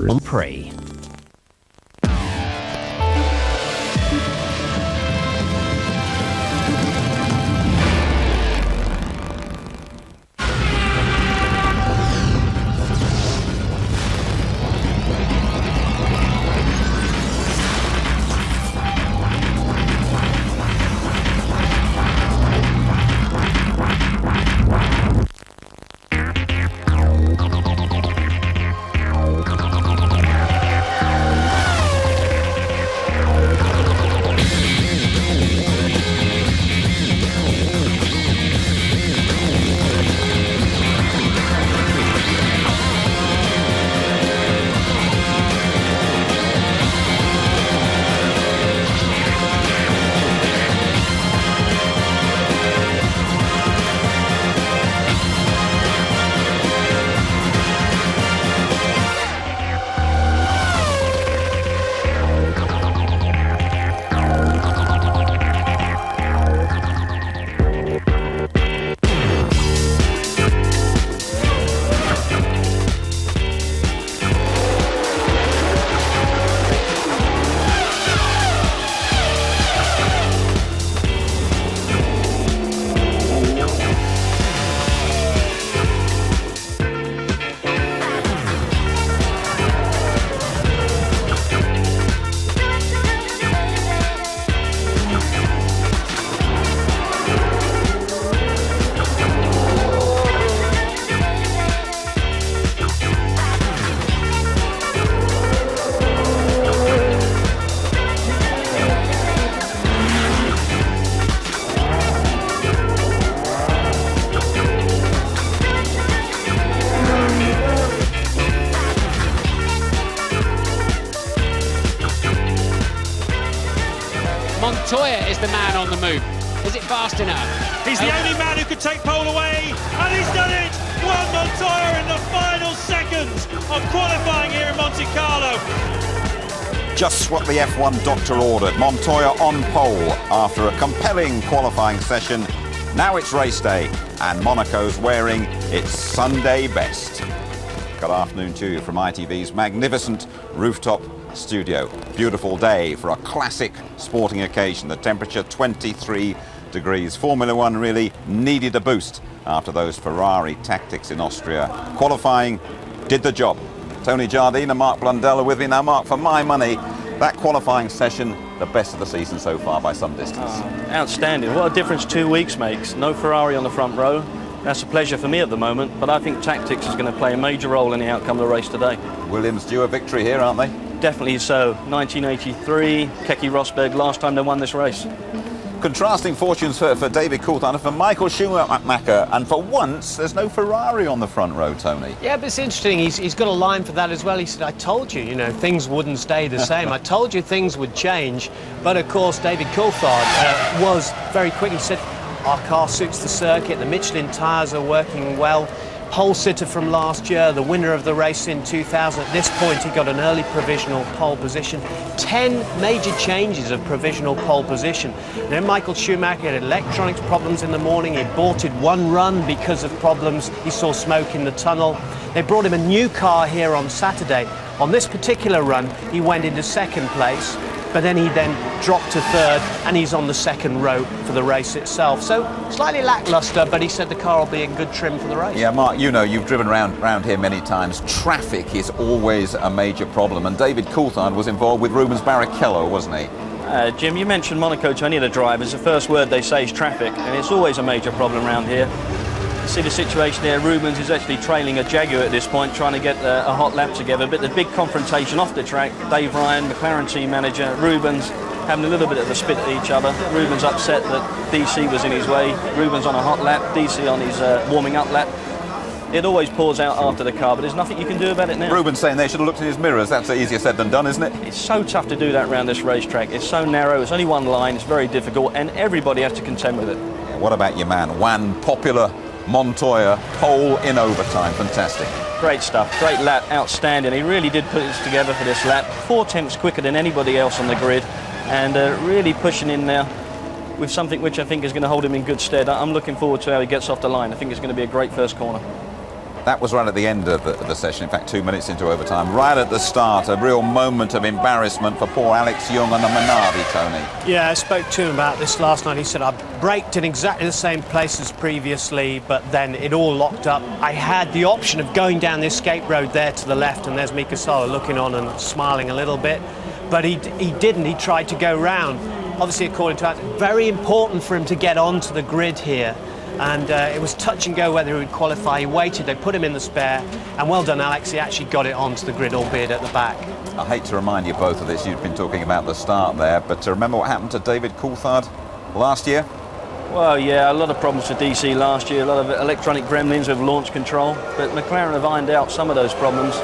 on Prix. Montoya is the man on the move. Is it fast enough? He's the only man who could take pole away, and he's done it! Juan Montoya in the final seconds of qualifying here in Monte Carlo. Just what the F1 doctor ordered. Montoya on pole after a compelling qualifying session. Now it's race day, and Monaco's wearing its Sunday best. Good afternoon to you from ITV's magnificent rooftop studio. Beautiful day for a classic sporting occasion. The temperature 23 degrees. Formula One really needed a boost after those Ferrari tactics in Austria. Qualifying did the job. Tony Jardine and Mark Blundell are with me now. Mark, for my money, that qualifying session, the best of the season so far by some distance. Outstanding. What a difference 2 weeks makes. No Ferrari on the front row. That's a pleasure for me at the moment, but I think tactics is going to play a major role in the outcome of the race today. Williams due a victory here, aren't they? Definitely so. 1983, Keke Rosberg, last time they won this race. Contrasting fortunes for David Coulthard and for Michael Schumacher, and for once there's no Ferrari on the front row, Tony. Yeah, but it's interesting, he's got a line for that as well. He said, I told you, things wouldn't stay the same. I told you things would change. But of course, David Coulthard was very quick. He said, our car suits the circuit, the Michelin tyres are working well. Pole sitter from last year, the winner of the race in 2000. At this point, he got an early provisional pole position. 10 major changes of provisional pole position. Then Michael Schumacher had electronics problems in the morning. He aborted one run because of problems. He saw smoke in the tunnel. They brought him a new car here on Saturday. On this particular run, he went into second place, but then he dropped to third, and he's on the second row for the race itself. So slightly lacklustre, but he said the car will be in good trim for the race. Yeah, Mark, you've driven around here many times. Traffic is always a major problem, and David Coulthard was involved with Rubens Barrichello, wasn't he? Jim, you mentioned Monaco to any of the drivers. The first word they say is traffic, and it's always a major problem around here. You see the situation there. Rubens is actually trailing a Jaguar at this point, trying to get a hot lap together. But the big confrontation off the track, Dave Ryan, McLaren team manager, Rubens having a little bit of a spit at each other. Rubens upset that DC was in his way. Rubens on a hot lap, DC on his warming up lap. It always pours out after the car, but there's nothing you can do about it now. Rubens saying they should have looked in his mirrors. That's easier said than done, isn't it? It's so tough to do that around this racetrack. It's so narrow, it's only one line, it's very difficult, and everybody has to contend with it. Yeah, what about your man, Juan Popular Montoya, pole in overtime? Fantastic. Great stuff, great lap, outstanding. He really did put this together for this lap. 4 tenths quicker than anybody else on the grid, and really pushing in now with something which I think is going to hold him in good stead. I'm looking forward to how he gets off the line. I think it's going to be a great first corner. That was right at the end of the session, in fact 2 minutes into overtime. Right at the start, a real moment of embarrassment for poor Alex Young on the Minardi, Tony. Yeah, I spoke to him about this last night. He said, I braked in exactly the same place as previously, but then it all locked up. I had the option of going down the escape road there to the left, and there's Mika Salo looking on and smiling a little bit. But he didn't. He tried to go round. Obviously, according to us, very important for him to get onto the grid here. And it was touch and go whether he would qualify. He waited, they put him in the spare, and well done Alex, he actually got it onto the grid, albeit at the back. I hate to remind you both of this, you've been talking about the start there, but to remember what happened to David Coulthard last year? Well, yeah, a lot of problems for DC last year, a lot of electronic gremlins with launch control, but McLaren have ironed out some of those problems,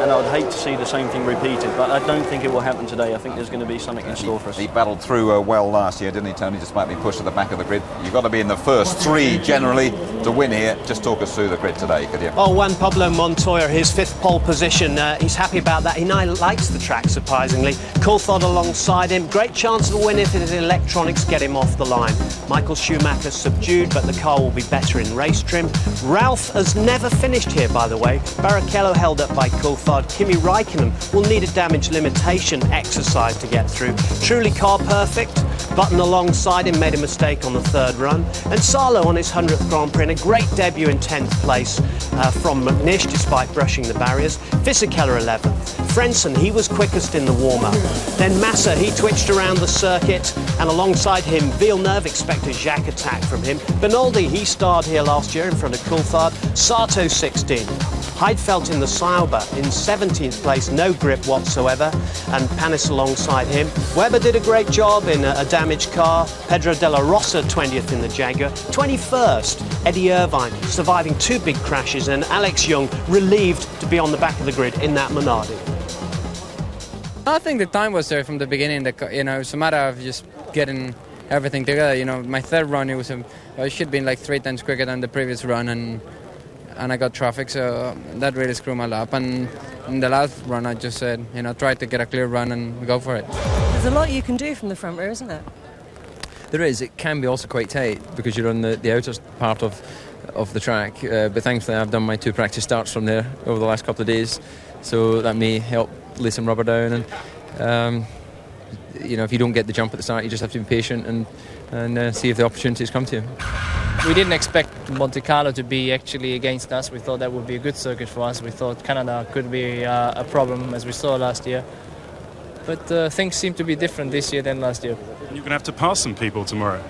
and I would hate to see the same thing repeated, but I don't think it will happen today. I think there's going to be something in store for us. He battled through well last year, didn't he, Tony, despite being pushed to the back of the grid? You've got to be in the first three, generally, to win here. Just talk us through the grid today, could you? Oh, Juan Pablo Montoya, his fifth pole position. He's happy about that. He now likes the track, surprisingly. Coulthard alongside him. Great chance of a win if his electronics get him off the line. Michael Schumacher subdued, but the car will be better in race trim. Ralph has never finished here, by the way. Barrichello held up by Coulthard. Kimi Räikkönen will need a damage limitation exercise to get through. Truly car perfect. Button alongside him made a mistake on the third run. And Salo on his 100th Grand Prix in a great debut in 10th place from McNish despite brushing the barriers. Fisichella 11th. Frentzen, he was quickest in the warm-up. Then Massa, he twitched around the circuit, and alongside him Villeneuve, expect a Jacques attack from him. Benoldi, he starred here last year in front of Coulthard. Sato 16th. Heidfeld in the Sauber in 17th place, no grip whatsoever, and Panis alongside him. Webber did a great job in a damaged car. Pedro de la Rosa 20th in the Jaguar. 21st, Eddie Irvine surviving two big crashes, and Alex Young relieved to be on the back of the grid in that Minardi. I think the time was there from the beginning. It's a matter of just getting everything together. My third run, it should have been like 3 times quicker than the previous run, and I got traffic, so that really screwed my lap. And in the last run, I just said, try to get a clear run and go for it. There's a lot you can do from the front row, isn't there? There is. It can be also quite tight because you're on the outer part of the track. But thankfully, I've done my 2 practice starts from there over the last couple of days, so that may help lay some rubber down. And if you don't get the jump at the start, you just have to be patient and see if the opportunities come to you. We didn't expect Monte Carlo to be actually against us. We thought that would be a good circuit for us. We thought Canada could be a problem, as we saw last year. But things seem to be different this year than last year. You're going to have to pass some people tomorrow.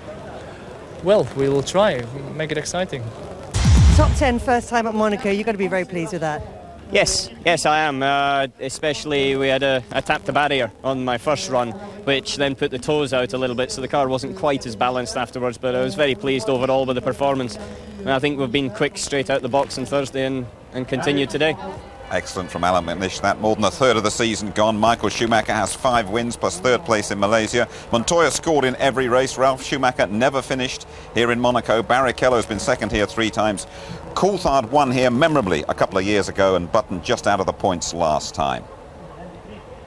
Well, we will try, make it exciting. Top 10 first time at Monaco, you've got to be very pleased with that. Yes, I am. Especially I tapped the barrier on my first run, which then put the toes out a little bit, so the car wasn't quite as balanced afterwards, but I was very pleased overall with the performance. And I think we've been quick straight out the box on Thursday and continued today. Excellent from Alan McNish. That more than a third of the season gone. Michael Schumacher has 5 wins plus 3rd place in Malaysia. Montoya scored in every race. Ralf Schumacher never finished here in Monaco. Barrichello's been second here 3 times. Coulthard won here memorably a couple of years ago, and Button just out of the points last time.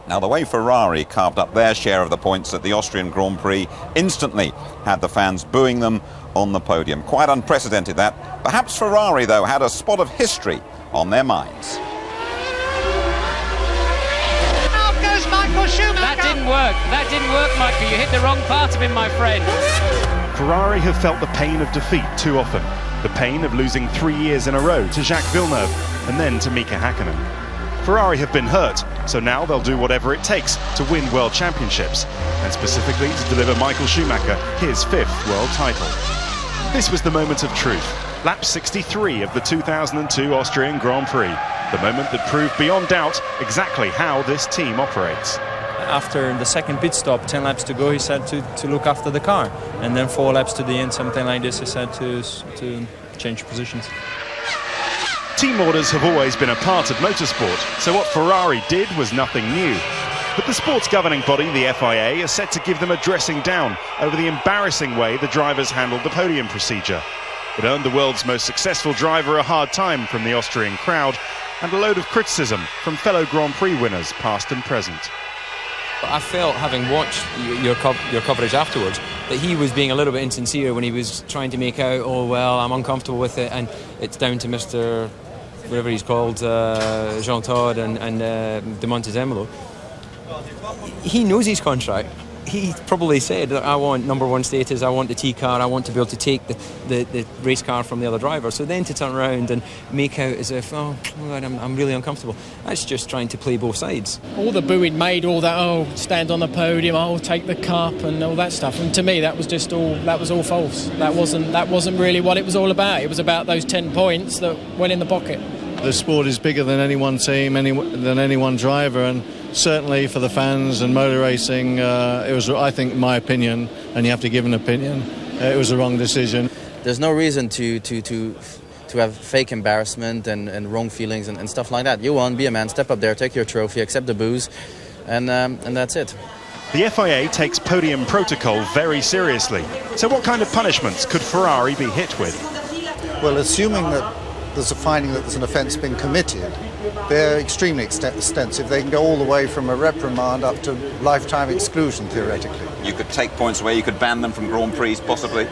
Now, the way Ferrari carved up their share of the points at the Austrian Grand Prix instantly had the fans booing them on the podium. Quite unprecedented, that. Perhaps Ferrari, though, had a spot of history on their minds. That didn't work, Michael. You hit the wrong part of him, my friend. Ferrari have felt the pain of defeat too often. The pain of losing 3 years in a row to Jacques Villeneuve and then to Mika Häkkinen. Ferrari have been hurt, so now they'll do whatever it takes to win world championships, and specifically to deliver Michael Schumacher his 5th world title. This was the moment of truth. Lap 63 of the 2002 Austrian Grand Prix. The moment that proved beyond doubt exactly how this team operates. After the second pit stop, 10 laps to go, he said to look after the car. And then 4 laps to the end, something like this, he said to change positions. Team orders have always been a part of motorsport, so what Ferrari did was nothing new. But the sport's governing body, the FIA, is set to give them a dressing down over the embarrassing way the drivers handled the podium procedure. It earned the world's most successful driver a hard time from the Austrian crowd and a load of criticism from fellow Grand Prix winners, past and present. I felt, having watched your coverage afterwards, that he was being a little bit insincere when he was trying to make out, oh well, I'm uncomfortable with it and it's down to Mr. whatever he's called, Jean Todt and De Montezemolo, he knows his contract. He probably said, I want number one status, I want the T car, I want to be able to take the race car from the other driver. So then to turn around and make out as if, oh God, I'm really uncomfortable. That's just trying to play both sides. All the booing made all that, oh, stand on the podium, oh, take the cup and all that stuff. And to me, that was all false. That wasn't really what it was all about. It was about those 10 points that went in the pocket. The sport is bigger than any one team, than any one driver, and certainly for the fans and motor racing, it was, I think, in my opinion, and you have to give an opinion, it was the wrong decision. There's no reason to have fake embarrassment and wrong feelings and stuff like that. You won, be a man, step up there, take your trophy, accept the booze, and that's it. The FIA takes podium protocol very seriously. So what kind of punishments could Ferrari be hit with? Well, assuming that there's a finding that there's an offence been committed, they're extremely extensive. They can go all the way from a reprimand up to lifetime exclusion, theoretically. You could take points away, you could ban them from Grand Prix, possibly.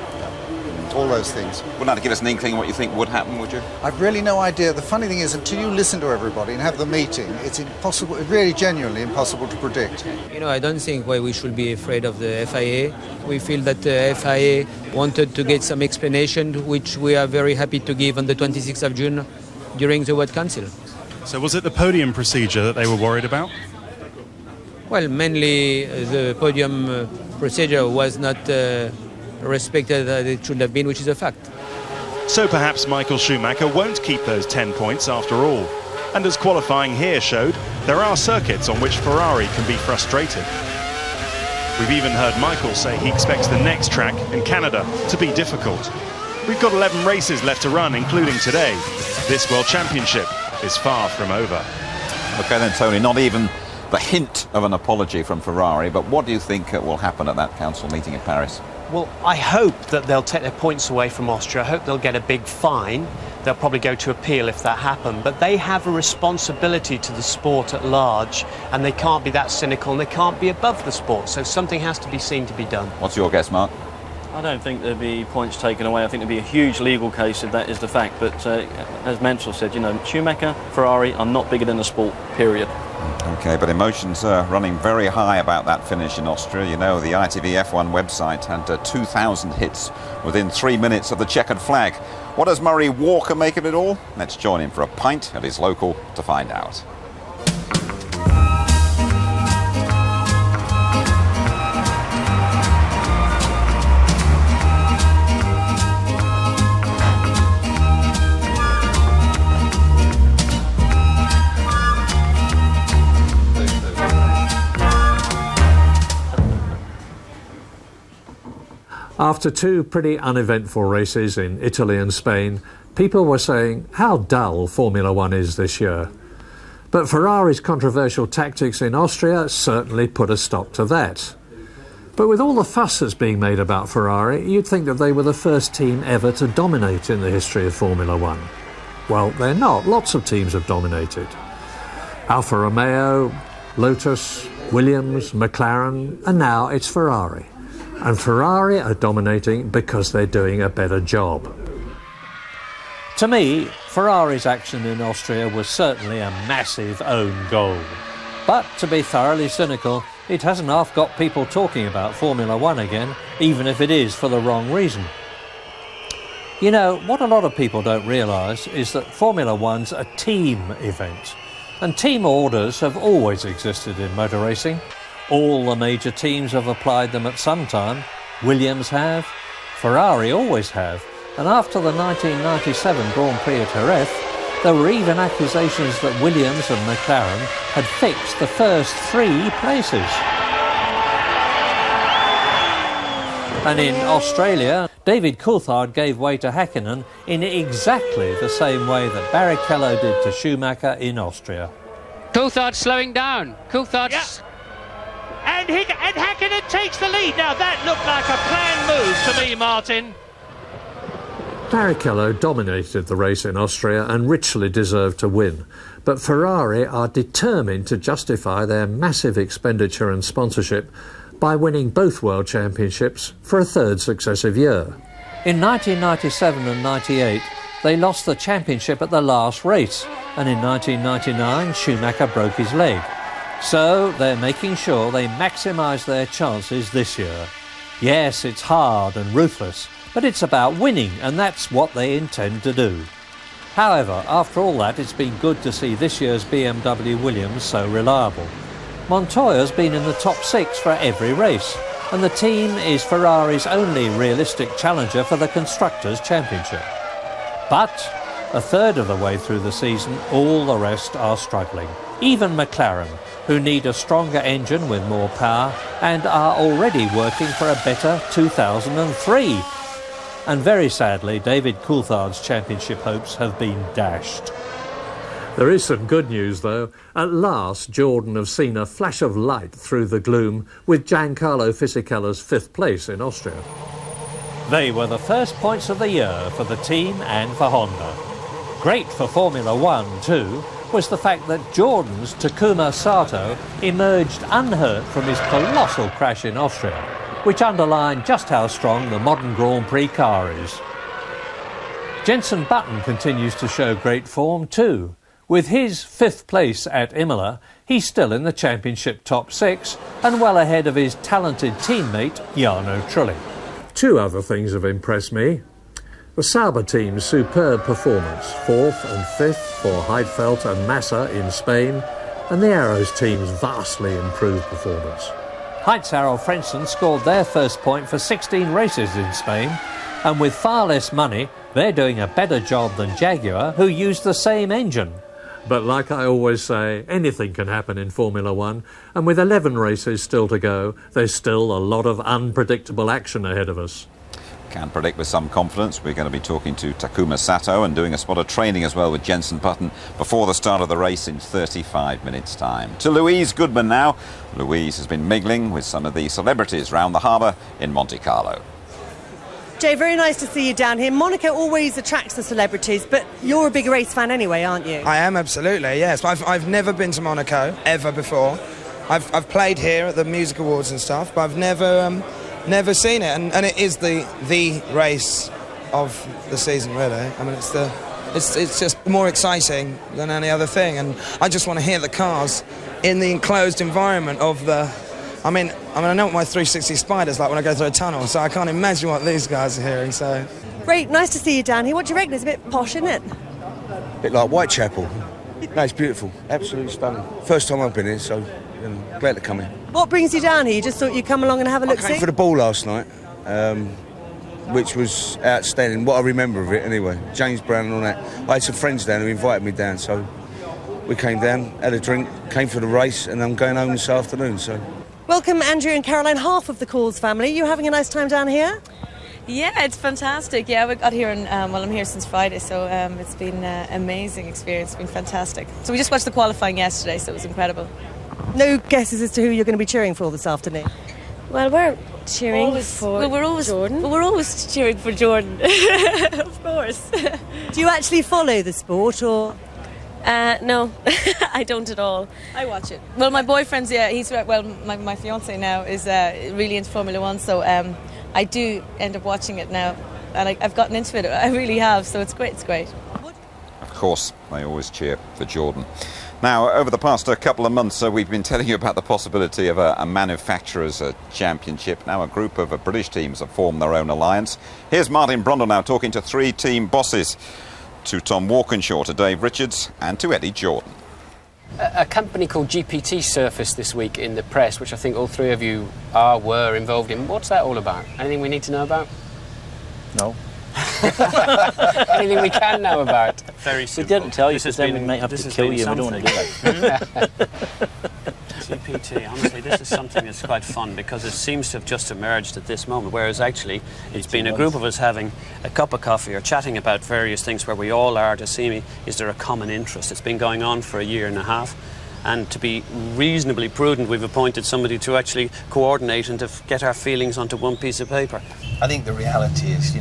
All those things. Wouldn't have to give us an inkling what you think would happen, would you? I've really no idea. The funny thing is, until you listen to everybody and have the meeting, it's impossible, really genuinely impossible to predict. You know, I don't think we should be afraid of the FIA. We feel that the FIA wanted to get some explanation, which we are very happy to give on the 26th of June during the World Council. So was it the podium procedure that they were worried about? Well, mainly the podium procedure was not respected as it should have been, which is a fact. So perhaps Michael Schumacher won't keep those 10 points after all. And as qualifying here showed, there are circuits on which Ferrari can be frustrated. We've even heard Michael say he expects the next track in Canada to be difficult. We've got 11 races left to run, including today. This World Championship is far from over. OK then, Tony, not even the hint of an apology from Ferrari, but what do you think will happen at that council meeting in Paris? Well, I hope that they'll take their points away from Austria. I hope they'll get a big fine. They'll probably go to appeal if that happened. But they have a responsibility to the sport at large, and they can't be that cynical, and they can't be above the sport. So something has to be seen to be done. What's your guess, Mark? I don't think there'd be points taken away. I think there'd be a huge legal case if that is the fact. But as Mansell said, you know, Schumacher, Ferrari are not bigger than the sport, period. OK, but emotions are running very high about that finish in Austria. You know, the ITV F1 website had 2,000 hits within 3 minutes of the checkered flag. What does Murray Walker make of it all? Let's join him for a pint at his local to find out. After two pretty uneventful races in Italy and Spain, people were saying how dull Formula One is this year. But Ferrari's controversial tactics in Austria certainly put a stop to that. But with all the fuss that's being made about Ferrari, you'd think that they were the first team ever to dominate in the history of Formula One. Well, they're not. Lots of teams have dominated. Alfa Romeo, Lotus, Williams, McLaren, and now it's Ferrari. And Ferrari are dominating because they're doing a better job. To me, Ferrari's action in Austria was certainly a massive own goal. But to be thoroughly cynical, it hasn't half got people talking about Formula One again, even if it is for the wrong reason. You know, what a lot of people don't realise is that Formula One's a team event. And team orders have always existed in motor racing. All the major teams have applied them at some time. Williams have, Ferrari always have, and after the 1997 Grand Prix at Jerez, there were even accusations that Williams and McLaren had fixed the first 3 places. And in Australia, David Coulthard gave way to Häkkinen in exactly the same way that Barrichello did to Schumacher in Austria. Coulthard slowing down. Coulthard's... Yeah. And Häkkinen takes the lead. Now that looked like a planned move to me, Martin. Barrichello dominated the race in Austria and richly deserved to win. But Ferrari are determined to justify their massive expenditure and sponsorship by winning both World Championships for a third successive year. In 1997 and 98, they lost the championship at the last race, and in 1999 Schumacher broke his leg. So they're making sure they maximise their chances this year. Yes, it's hard and ruthless, but it's about winning, and that's what they intend to do. However, after all that, it's been good to see this year's BMW Williams so reliable. Montoya's been in the top 6 for every race, and the team is Ferrari's only realistic challenger for the Constructors' Championship. But a third of the way through the season, all the rest are struggling. Even McLaren, who need a stronger engine with more power and are already working for a better 2003. And very sadly, David Coulthard's championship hopes have been dashed. There is some good news, though. At last, Jordan have seen a flash of light through the gloom with Giancarlo Fisichella's 5th place in Austria. They were the first points of the year for the team and for Honda. Great for Formula One, too, was the fact that Jordan's Takuma Sato emerged unhurt from his colossal crash in Austria, which underlined just how strong the modern Grand Prix car is. Jenson Button continues to show great form too. With his 5th place at Imola, he's still in the championship top 6 and well ahead of his talented teammate Jarno Trulli. 2 other things have impressed me. The Sauber team's superb performance, 4th and 5th for Heidfeld and Massa in Spain, and the Arrows team's vastly improved performance. Heitz-Arrow Frentzen scored their first point for 16 races in Spain, and with far less money, they're doing a better job than Jaguar, who used the same engine. But like I always say, anything can happen in Formula One, and with 11 races still to go, there's still a lot of unpredictable action ahead of us. Can predict with some confidence. We're going to be talking to Takuma Sato and doing a spot of training as well with Jenson Button before the start of the race in 35 minutes' time. To Louise Goodman now. Louise has been mingling with some of the celebrities round the harbour in Monte Carlo. Jay, very nice to see you down here. Monaco always attracts the celebrities, but you're a big race fan anyway, aren't you? I am, absolutely, yes. I've never been to Monaco, ever before. I've played here at the music awards and stuff, but I've never seen it. And it is the race of the season, really. I mean, it's just more exciting than any other thing. And I just want to hear the cars in the enclosed environment of the... I mean, I know what my 360 Spider's like when I go through a tunnel, so I can't imagine what these guys are hearing, so... Great, nice to see you down here. What do you reckon? It's a bit posh, isn't it? A bit like Whitechapel. No, it's beautiful. Absolutely stunning. First time I've been here, so glad to come in. What brings you down here? You just thought you'd come along and have a look-see? I came for the ball last night, which was outstanding. What I remember of it, anyway. James Brown and all that. I had some friends down who invited me down, so we came down, had a drink, came for the race, and I'm going home this afternoon, so... Welcome, Andrew and Caroline, half of the Calls family. You having a nice time down here? Yeah, it's fantastic. Yeah, we got here I'm here since Friday, so it's been an amazing experience. It's been fantastic. So we just watched the qualifying yesterday, so it was incredible. No guesses as to who you're going to be cheering for this afternoon? Well, we're cheering for Jordan. We're always cheering for Jordan, of course. Do you actually follow the sport, or...? No, I don't at all. I watch it. Well, my boyfriend's, my fiancé now is really into Formula One, so I do end up watching it now, and I've gotten into it. I really have, so it's great. It's great. Of course, they always cheer for Jordan. Now, over the past couple of months, we've been telling you about the possibility of a manufacturers' championship. Now, a group of British teams have formed their own alliance. Here's Martin Brundle now talking to 3 team bosses. To Tom Walkinshaw, to Dave Richards and to Eddie Jordan. A company called GPT surfaced this week in the press, which I think all 3 of you were involved in. What's that all about? Anything we need to know about? No. Anything we can know about? Very simple. We didn't tell you because then we might have to kill you and we don't want to do that. GPT, honestly, this is something that's quite fun because it seems to have just emerged at this moment, whereas actually it's been a group of us having a cup of coffee or chatting about various things where we all are to see me, is there a common interest? It's been going on for a year and a half, and to be reasonably prudent, we've appointed somebody to actually coordinate and to get our feelings onto one piece of paper. I think the reality is,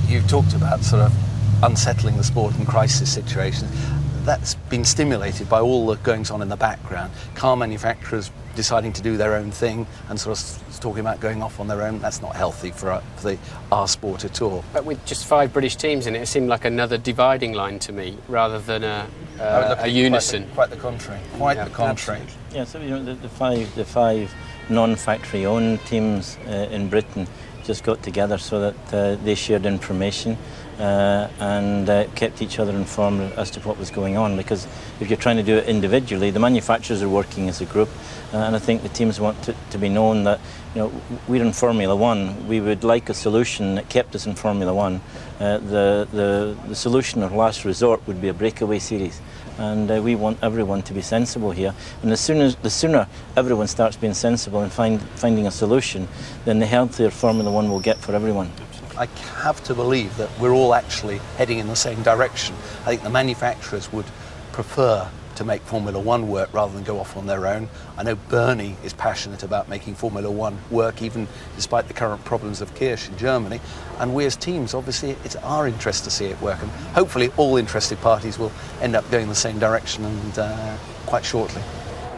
you've talked about sort of unsettling the sport in crisis situations. that's been stimulated by all the goings on in the background. Car manufacturers deciding to do their own thing and sort of talking about going off on their own. That's not healthy for our sport at all. But with just 5 British teams in it, it seemed like another dividing line to me, rather than a unison. Quite the contrary. Quite the contrary. Absolutely. Yeah, so you know, the five non-factory owned teams in Britain just got together so that they shared information and kept each other informed as to what was going on, because if you're trying to do it individually, the manufacturers are working as a group, and I think the teams want to be known that, you know, we're in Formula One. We would like a solution that kept us in Formula One. The solution of last resort would be a breakaway series, and we want everyone to be sensible here. And the sooner everyone starts being sensible and finding a solution, then the healthier Formula One will get for everyone. I have to believe that we're all actually heading in the same direction. I think the manufacturers would prefer to make Formula One work rather than go off on their own. I know Bernie is passionate about making Formula One work, even despite the current problems of Kirsch in Germany. And we as teams, obviously, it's our interest to see it work. And hopefully all interested parties will end up going the same direction, and quite shortly.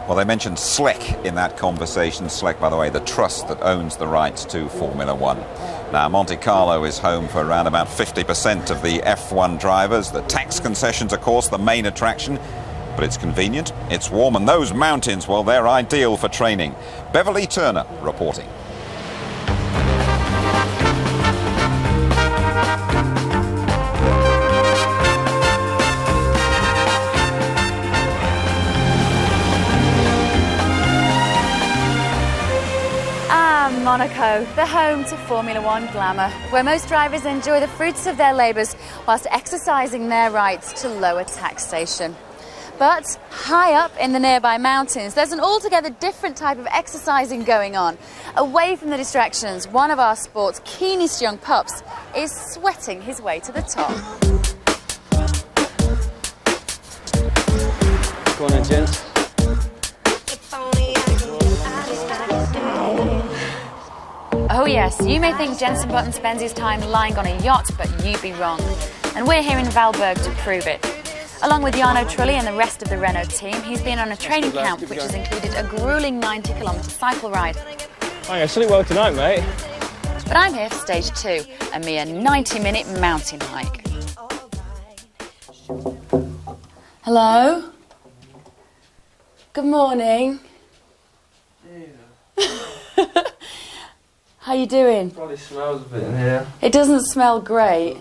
Well, they mentioned SLEC in that conversation. SLEC, by the way, the trust that owns the rights to Formula One. Now, Monte Carlo is home for around about 50% of the F1 drivers. The tax concessions, of course, the main attraction. But it's convenient, it's warm, and those mountains, well, they're ideal for training. Beverly Turner reporting. Monaco, the home to Formula One glamour, where most drivers enjoy the fruits of their labours whilst exercising their rights to lower taxation. But high up in the nearby mountains, there's an altogether different type of exercising going on. Away from the distractions, one of our sport's keenest young pups is sweating his way to the top. Go on then, gents. Oh yes, you may think Jenson Button spends his time lying on a yacht, but you'd be wrong. And we're here in Valberg to prove it. Along with Jarno Trulli and the rest of the Renault team, he's been on a training camp which has included a gruelling 90-kilometre cycle ride. Oh, you sleep well tonight, mate. But I'm here for stage 2, a mere 90-minute mountain hike. Hello? Good morning. How you doing? Probably smells a bit in here. It doesn't smell great.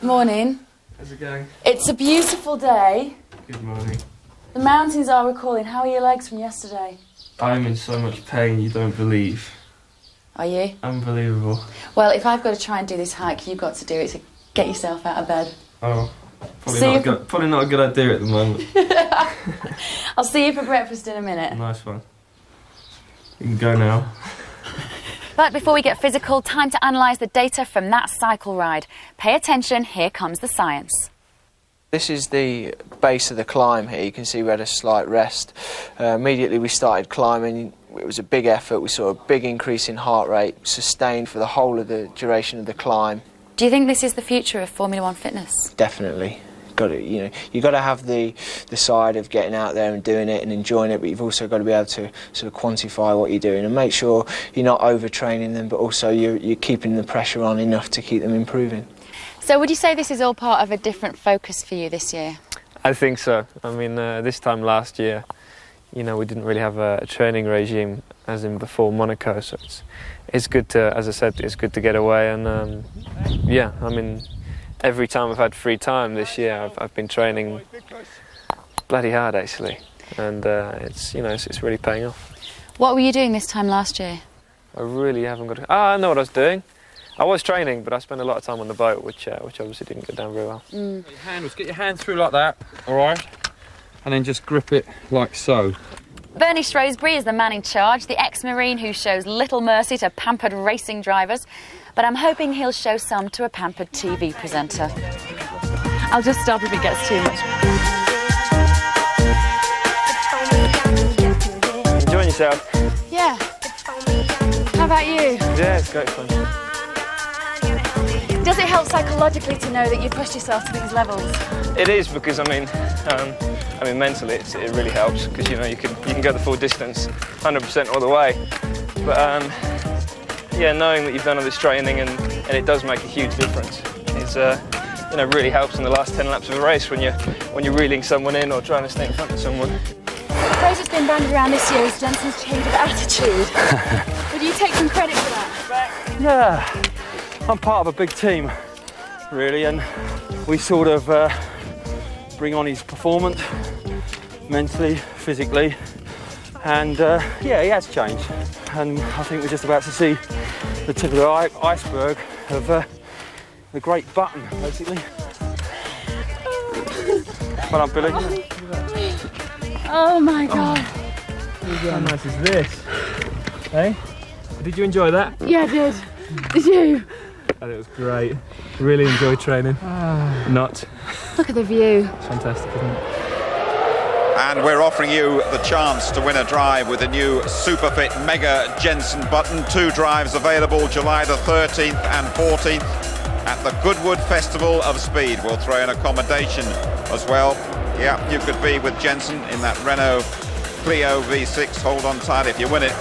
Morning. How's it going? It's a beautiful day. Good morning. The mountains are recalling. How are your legs from yesterday? I'm in so much pain you don't believe. Are you? Unbelievable. Well, if I've got to try and do this hike, you've got to do it, so get yourself out of bed. Oh, probably not a good idea at the moment. I'll see you for breakfast in a minute. Nice one. You can go now. But before we get physical, time to analyse the data from that cycle ride. Pay attention, here comes the science. This is the base of the climb here. You can see we had a slight rest. Immediately we started climbing. It was a big effort. We saw a big increase in heart rate, sustained for the whole of the duration of the climb. Do you think this is the future of Formula One fitness? Definitely. You've got to have the side of getting out there and doing it and enjoying it, but you've also got to be able to sort of quantify what you're doing and make sure you're not overtraining them, but also you're keeping the pressure on enough to keep them improving. So would you say this is all part of a different focus for you this year? I think so. I mean, this time last year, we didn't really have a training regime as in before Monaco, so it's good to, as I said, it's good to get away and every time I've had free time this year, I've been training bloody hard actually, and it's really paying off. What were you doing this time last year? I really haven't got. I know what I was doing. I was training, but I spent a lot of time on the boat, which obviously didn't go down very well. Get your hand through like that, all right, and then just grip it like so. Bernie Shrewsbury is the man in charge, the ex-Marine who shows little mercy to pampered racing drivers. But I'm hoping he'll show some to a pampered TV presenter. I'll just stop if it gets too much. Enjoying yourself? Yeah. How about you? Yeah, it's great fun. Does it help psychologically to know that you pushed yourself to these levels? It is, because I mean mentally it really helps, because you know you can go the full distance, 100% all the way. But yeah, knowing that you've done all this training and it does make a huge difference. It's you know, really helps in the last 10 laps of a race when you're reeling someone in or trying to stay in front of someone. The phrase that's been bandied around this year is Jensen's change of attitude. Would you take some credit for that? Yeah, I'm part of a big team, really, and we sort of bring on his performance mentally, physically, and yeah, he has changed. And I think we're just about to see the tip of the iceberg of the great button, basically. Well done, Billy. Oh my God. How nice is this? Hey? Did you enjoy that? Yeah, I did. Did you? And it was great. Really enjoyed training. Not. Look at the view. It's fantastic, isn't it? And we're offering you the chance to win a drive with the new Superfit Mega Jensen button. 2 drives available July the 13th and 14th at the Goodwood Festival of Speed. We'll throw in accommodation as well. Yeah, you could be with Jensen in that Renault Clio V6. Hold on tight if you win it.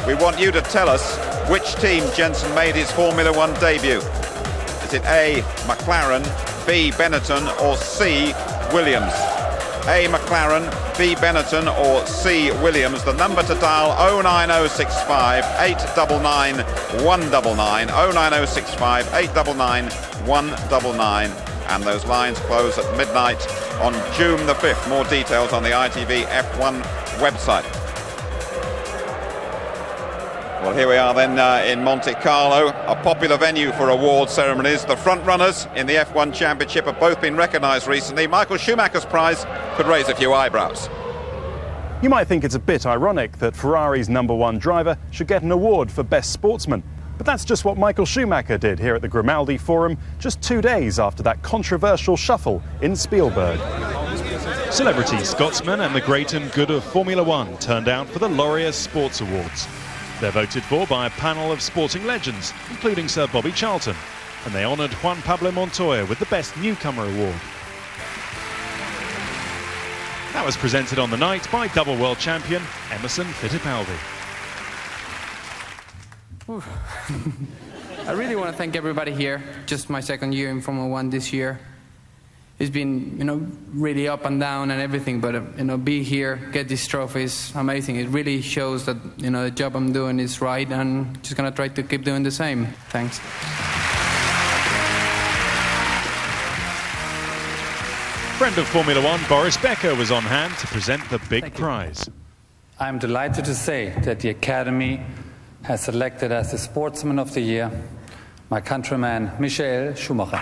We want you to tell us which team Jensen made his Formula One debut. Is it A, McLaren, B, Benetton, or C, Williams? A, McLaren, B, Benetton, or C, Williams. The number to dial 09065 899 199, 09065 899 199. And those lines close at midnight on June the 5th. More details on the ITV F1 website. Well, here we are then in Monte Carlo, a popular venue for award ceremonies. The front runners in the F1 Championship have both been recognised recently. Michael Schumacher's prize could raise a few eyebrows. You might think it's a bit ironic that Ferrari's #1 driver should get an award for Best Sportsman. But that's just what Michael Schumacher did here at the Grimaldi Forum just 2 days after that controversial shuffle in Spielberg. Celebrity Scotsman and the great and good of Formula One turned out for the Laureus Sports Awards. They're voted for by a panel of sporting legends, including Sir Bobby Charlton, and they honoured Juan Pablo Montoya with the Best Newcomer Award. That was presented on the night by double world champion Emerson Fittipaldi. I really want to thank everybody here. Just my second year in Formula One this year. It's been, you know, really up and down and everything, but you know, be here, get these trophies, amazing. It really shows that, you know, the job I'm doing is right, and just gonna try to keep doing the same. Thanks. Friend of Formula One, Boris Becker, was on hand to present the big prize. I'm delighted to say that the Academy has selected as the Sportsman of the Year my countryman Michael Schumacher.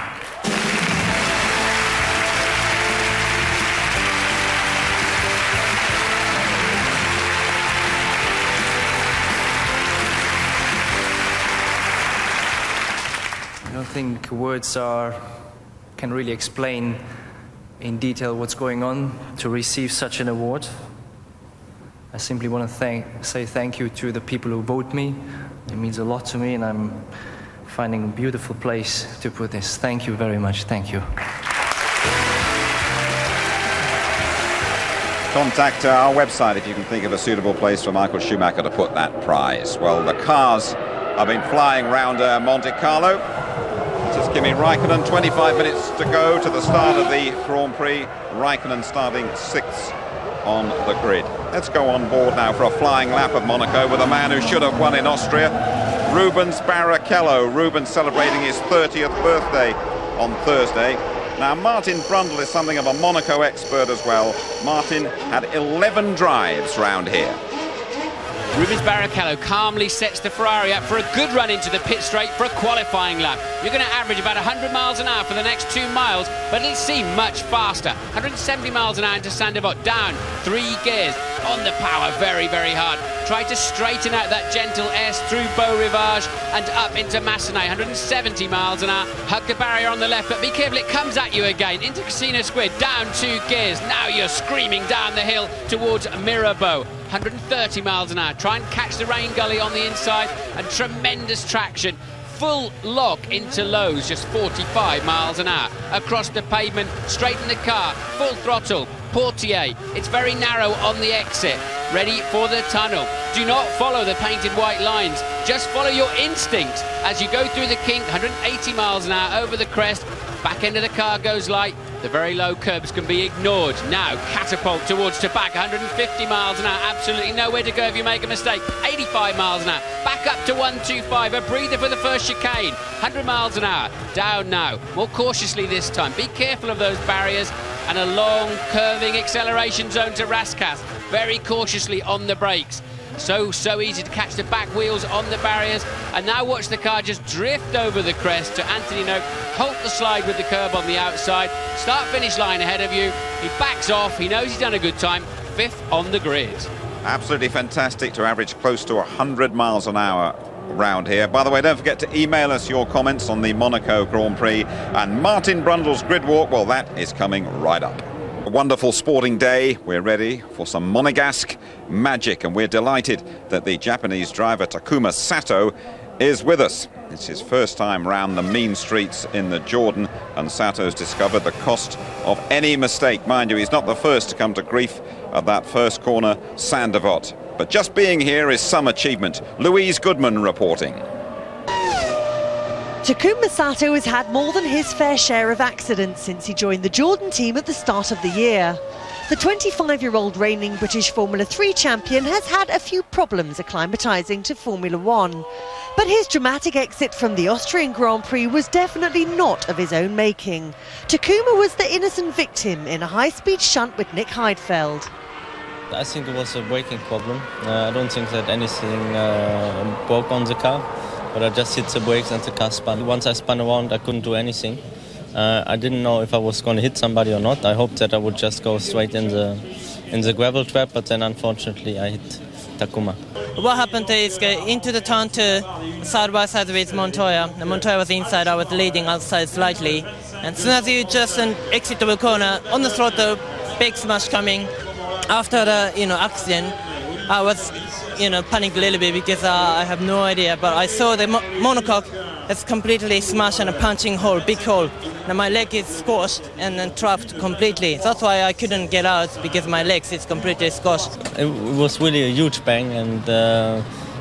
I don't think words can really explain in detail what's going on to receive such an award. I simply want to say thank you to the people who vote me. It means a lot to me, and I'm finding a beautiful place to put this. Thank you very much. Thank you. Contact our website if you can think of a suitable place for Michael Schumacher to put that prize. Well, the cars have been flying round Monte Carlo. This is Kimi Raikkonen, 25 minutes to go to the start of the Grand Prix. Raikkonen starting 6th on the grid. Let's go on board now for a flying lap of Monaco with a man who should have won in Austria, Rubens Barrichello. Rubens celebrating his 30th birthday on Thursday. Now, Martin Brundle is something of a Monaco expert as well. Martin had 11 drives round here. Rubens Barrichello calmly sets the Ferrari up for a good run into the pit straight for a qualifying lap. You're going to average about 100 miles an hour for the next 2 miles, but it'll seem much faster. 170 miles an hour into Sandevot, down 3 gears, on the power, very, very hard. Try to straighten out that gentle S through Beau Rivage and up into Massenet, 170 miles an hour. Hug the barrier on the left, but be careful, it comes at you again. Into Casino Square, down 2 gears. Now you're screaming down the hill towards Mirabeau. 130 miles an hour. Try and catch the rain gully on the inside, and tremendous traction. full lock into lows, just 45 miles an hour. Across the pavement, straighten the car, full throttle, Portier. It's very narrow on the exit, ready for the tunnel. Do not follow the painted white lines, just follow your instinct as you go through the kink, 180 miles an hour over the crest. Back end of the car goes light. The very low curbs can be ignored. Now catapult towards to back, 150 miles an hour. Absolutely nowhere to go if you make a mistake. 85 miles an hour. Back up to 125. A breather for the first chicane. 100 miles an hour. Down now. More cautiously this time. Be careful of those barriers. And a long curving acceleration zone to Raskas. Very cautiously on the brakes. So easy to catch the back wheels on the barriers. And now watch the car just drift over the crest to Anthony Noak. Halt the slide with the curb on the outside. Start finish line ahead of you. He backs off. He knows he's done a good time. 5th on the grid. Absolutely fantastic to average close to 100 miles an hour round here. By the way, don't forget to email us your comments on the Monaco Grand Prix and Martin Brundle's grid walk. Well, that is coming right up. A wonderful sporting day. We're ready for some Monegasque magic, and we're delighted that the Japanese driver Takuma Sato is with us. It's his first time round the mean streets in the Jordan, and Sato's discovered the cost of any mistake. Mind you, he's not the first to come to grief at that first corner, Sandavot. But just being here is some achievement. Louise Goodman reporting. Takuma Sato has had more than his fair share of accidents since he joined the Jordan team at the start of the year. The 25-year-old reigning British Formula 3 champion has had a few problems acclimatising to Formula 1. But his dramatic exit from the Austrian Grand Prix was definitely not of his own making. Takuma was the innocent victim in a high-speed shunt with Nick Heidfeld. I think it was a braking problem. I don't think that anything broke on the car. But I just hit the brakes and the car spun. Once I spun around, I couldn't do anything. I didn't know if I was going to hit somebody or not. I hoped that I would just go straight in the gravel trap, but then unfortunately I hit Takuma. What happened is into the turn to side by side with Montoya. And Montoya was inside, I was leading outside slightly. And as soon as you just exit the corner, on the throttle, big smash coming. After the accident, I was panicked a little bit because I have no idea, but I saw the monocoque is completely smashed and a punching hole, big hole. And my leg is squashed and then trapped completely. That's why I couldn't get out, because my legs is completely squashed. It was really a huge bang, and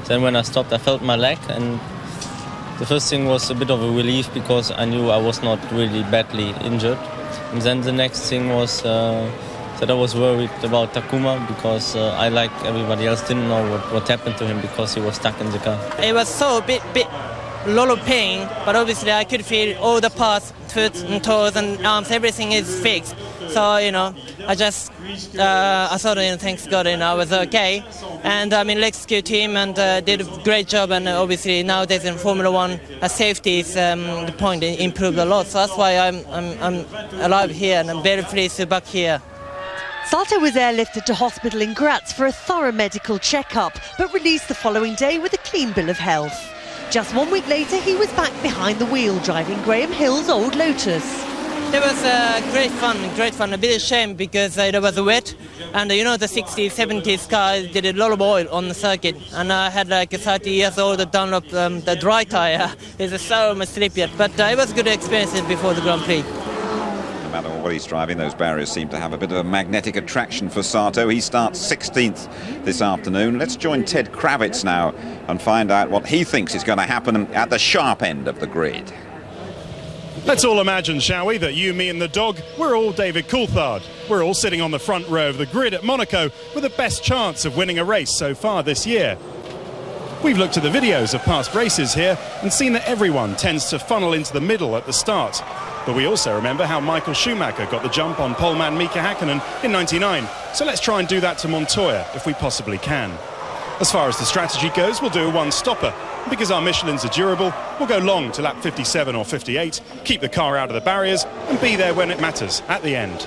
then when I stopped I felt my leg, and the first thing was a bit of a relief because I knew I was not really badly injured. And then the next thing was that I was worried about Takuma, because I, like everybody else, didn't know what happened to him because he was stuck in the car. It was so bit lot of pain, but obviously I could feel all the parts, foot and toes and arms, everything is fixed. So I just I thought thanks God I was okay. And Lex-Q team and did a great job, and obviously nowadays in Formula 1 safety is the point improved a lot. So that's why I'm alive here, and I'm very pleased to be back here. Sato was airlifted to hospital in Graz for a thorough medical check-up, but released the following day with a clean bill of health. Just 1 week later, he was back behind the wheel, driving Graham Hill's old Lotus. It was great fun. A bit of shame because it was wet, and the 60s, 70s car did a lot of oil on the circuit, and I had like a 30 years old Dunlop, the dry tyre. It's so much slippier, but it was a good experience before the Grand Prix. No matter what he's driving, those barriers seem to have a bit of a magnetic attraction for Sato. He starts 16th this afternoon. Let's join Ted Kravitz now and find out what he thinks is going to happen at the sharp end of the grid. Let's all imagine, shall we, that you, me and the dog, we're all David Coulthard. We're all sitting on the front row of the grid at Monaco with the best chance of winning a race so far this year. We've looked at the videos of past races here and seen that everyone tends to funnel into the middle at the start. But we also remember how Michael Schumacher got the jump on poleman Mika Hakkinen in '99. So let's try and do that to Montoya if we possibly can. As far as the strategy goes, we'll do a one-stopper. Because our Michelins are durable, we'll go long to lap 57 or 58, keep the car out of the barriers and be there when it matters, at the end.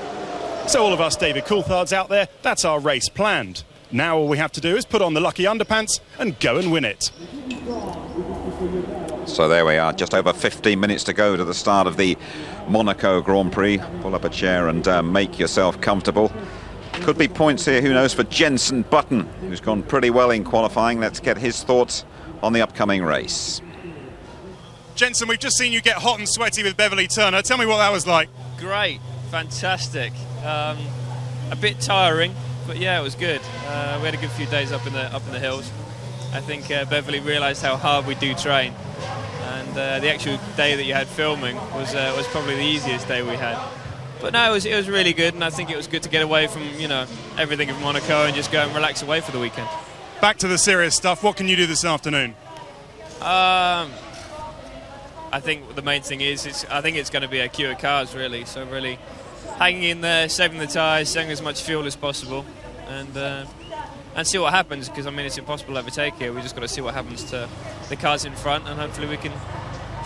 So all of us David Coulthards out there, that's our race planned. Now all we have to do is put on the lucky underpants and go and win it. So there we are, just over 15 minutes to go to the start of the Monaco Grand Prix. Pull up a chair and make yourself comfortable. Could be points here, who knows, for Jenson Button, who's gone pretty well in qualifying. Let's get his thoughts on the upcoming race. Jensen, we've just seen you get hot and sweaty with Beverly Turner. Tell me what that was like. Great, fantastic. A bit tiring, but yeah, it was good. We had a good few days up in the hills. I think Beverly realised how hard we do train, and the actual day that you had filming was probably the easiest day we had. But no, it was really good, and I think it was good to get away from everything of Monaco and just go and relax away for the weekend. Back to the serious stuff. What can you do this afternoon? I think the main thing is I think it's going to be a queue of cars, really. So really hanging in there, saving the tyres, saving as much fuel as possible, and see what happens, because I mean it's impossible to overtake here. We just got to see what happens to the cars in front, and hopefully we can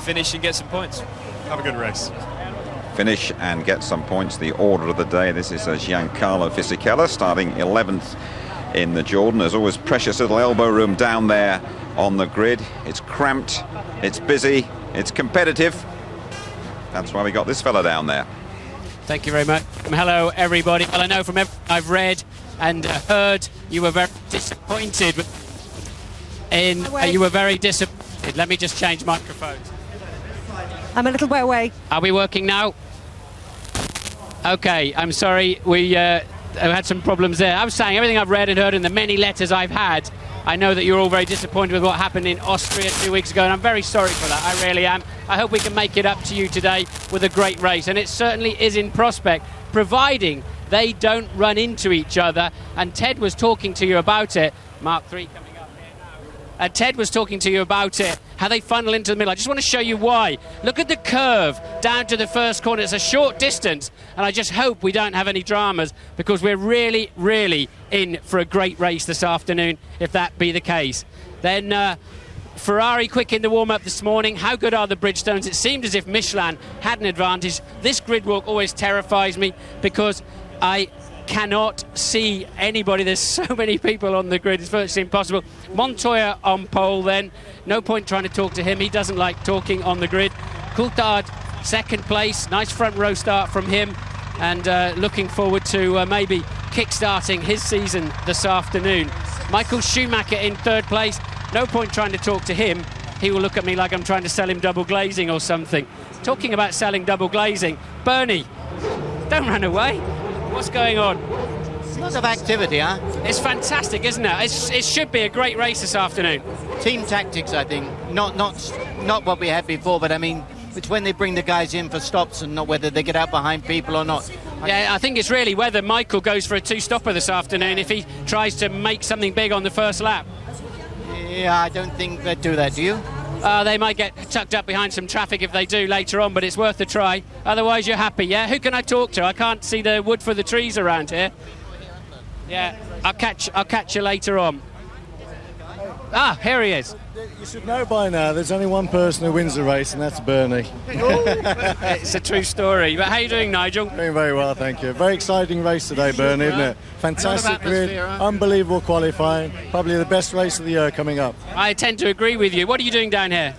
finish and get some points. Have a good race. Finish and get some points. The order of the day. This is Giancarlo Fisichella starting 11th in the Jordan. There's always precious little elbow room down there on the grid. It's cramped, it's busy, it's competitive. That's why we got this fella down there. Thank you very much. Hello, everybody. Well, I know from everything I've read and heard, you were very disappointed. You were very disappointed. Let me just change microphones. I'm a little way away. Are we working now? Okay, I'm sorry. We had some problems there. I was saying everything I've read and heard and the many letters I've had, I know that you're all very disappointed with what happened in Austria 2 weeks ago, and I'm very sorry for that. I really am. I hope we can make it up to you today with a great race, and it certainly is in prospect, providing they don't run into each other. And Ted was talking to you about it. Mark 3 coming up here now. Ted was talking to you about it, how they funnel into the middle. I just want to show you why. Look at the curve down to the first corner. It's a short distance, and I just hope we don't have any dramas, because we're really, really in for a great race this afternoon, if that be the case. Then Ferrari quick in the warm-up this morning. How good are the Bridgestones? It seemed as if Michelin had an advantage. This grid walk always terrifies me, because I cannot see anybody. There's so many people on the grid, it's virtually impossible. Montoya on pole then. No point trying to talk to him. He doesn't like talking on the grid. Coulthard, second place. Nice front row start from him. And looking forward to maybe kick-starting his season this afternoon. Michael Schumacher in third place. No point trying to talk to him. He will look at me like I'm trying to sell him double glazing or something. Talking about selling double glazing, Bernie, don't run away. What's going on? Lots of activity, huh? It's fantastic, isn't it? It should be a great race this afternoon. Team tactics, I think. Not what we had before, but I mean, it's when they bring the guys in for stops and not whether they get out behind people or not. Yeah, I think it's really whether Michael goes for a two-stopper this afternoon if he tries to make something big on the first lap. Yeah, I don't think they'd do that, do you? They might get tucked up behind some traffic if they do later on, but it's worth a try. Otherwise, you're happy, yeah? Who can I talk to? I can't see the wood for the trees around here. Yeah, I'll catch you later on. Ah, here he is. You should know by now, there's only one person who wins the race, and that's Bernie. It's a true story. But how are you doing, Nigel? Doing very well, thank you. Very exciting race today, Bernie, isn't it? Fantastic grid, unbelievable qualifying, probably the best race of the year coming up. I tend to agree with you. What are you doing down here?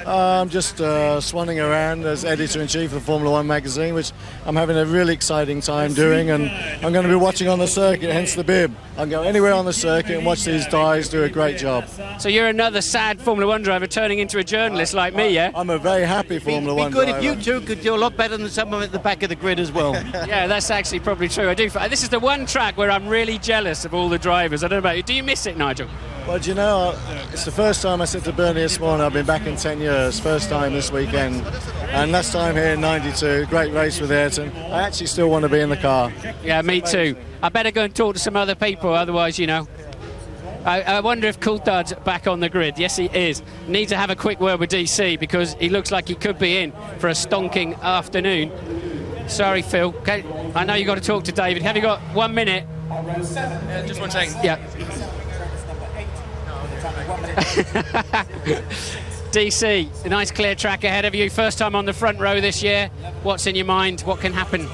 I'm just swanning around as editor-in-chief of Formula One magazine, which I'm having a really exciting time doing, and I'm going to be watching on the circuit, hence the bib. I can go anywhere on the circuit and watch these guys do a great job. So you're another sad Formula One driver turning into a journalist like me, yeah? I'm a very happy Formula One driver. It'd be good if you two could do a lot better than someone at the back of the grid as well. Yeah, that's actually probably true. I do. This is the one track where I'm really jealous of all the drivers. I don't know about you. Do you miss it, Nigel? Well, do you know, it's the first time I said to Bernie this morning, I've been back in 10 years, first time this weekend, and last time here in 92, great race with Ayrton. I actually still want to be in the car. Yeah, me too. I better go and talk to some other people, otherwise, you know. I wonder if Coulthard's back on the grid. Yes, he is. Need to have a quick word with DC, because he looks like he could be in for a stonking afternoon. Sorry, Phil. Okay, I know you've got to talk to David. Have you got 1 minute? Just 1 second. Yeah. DC, a nice clear track ahead of you. First time on the front row this year. What's in your mind? What can happen?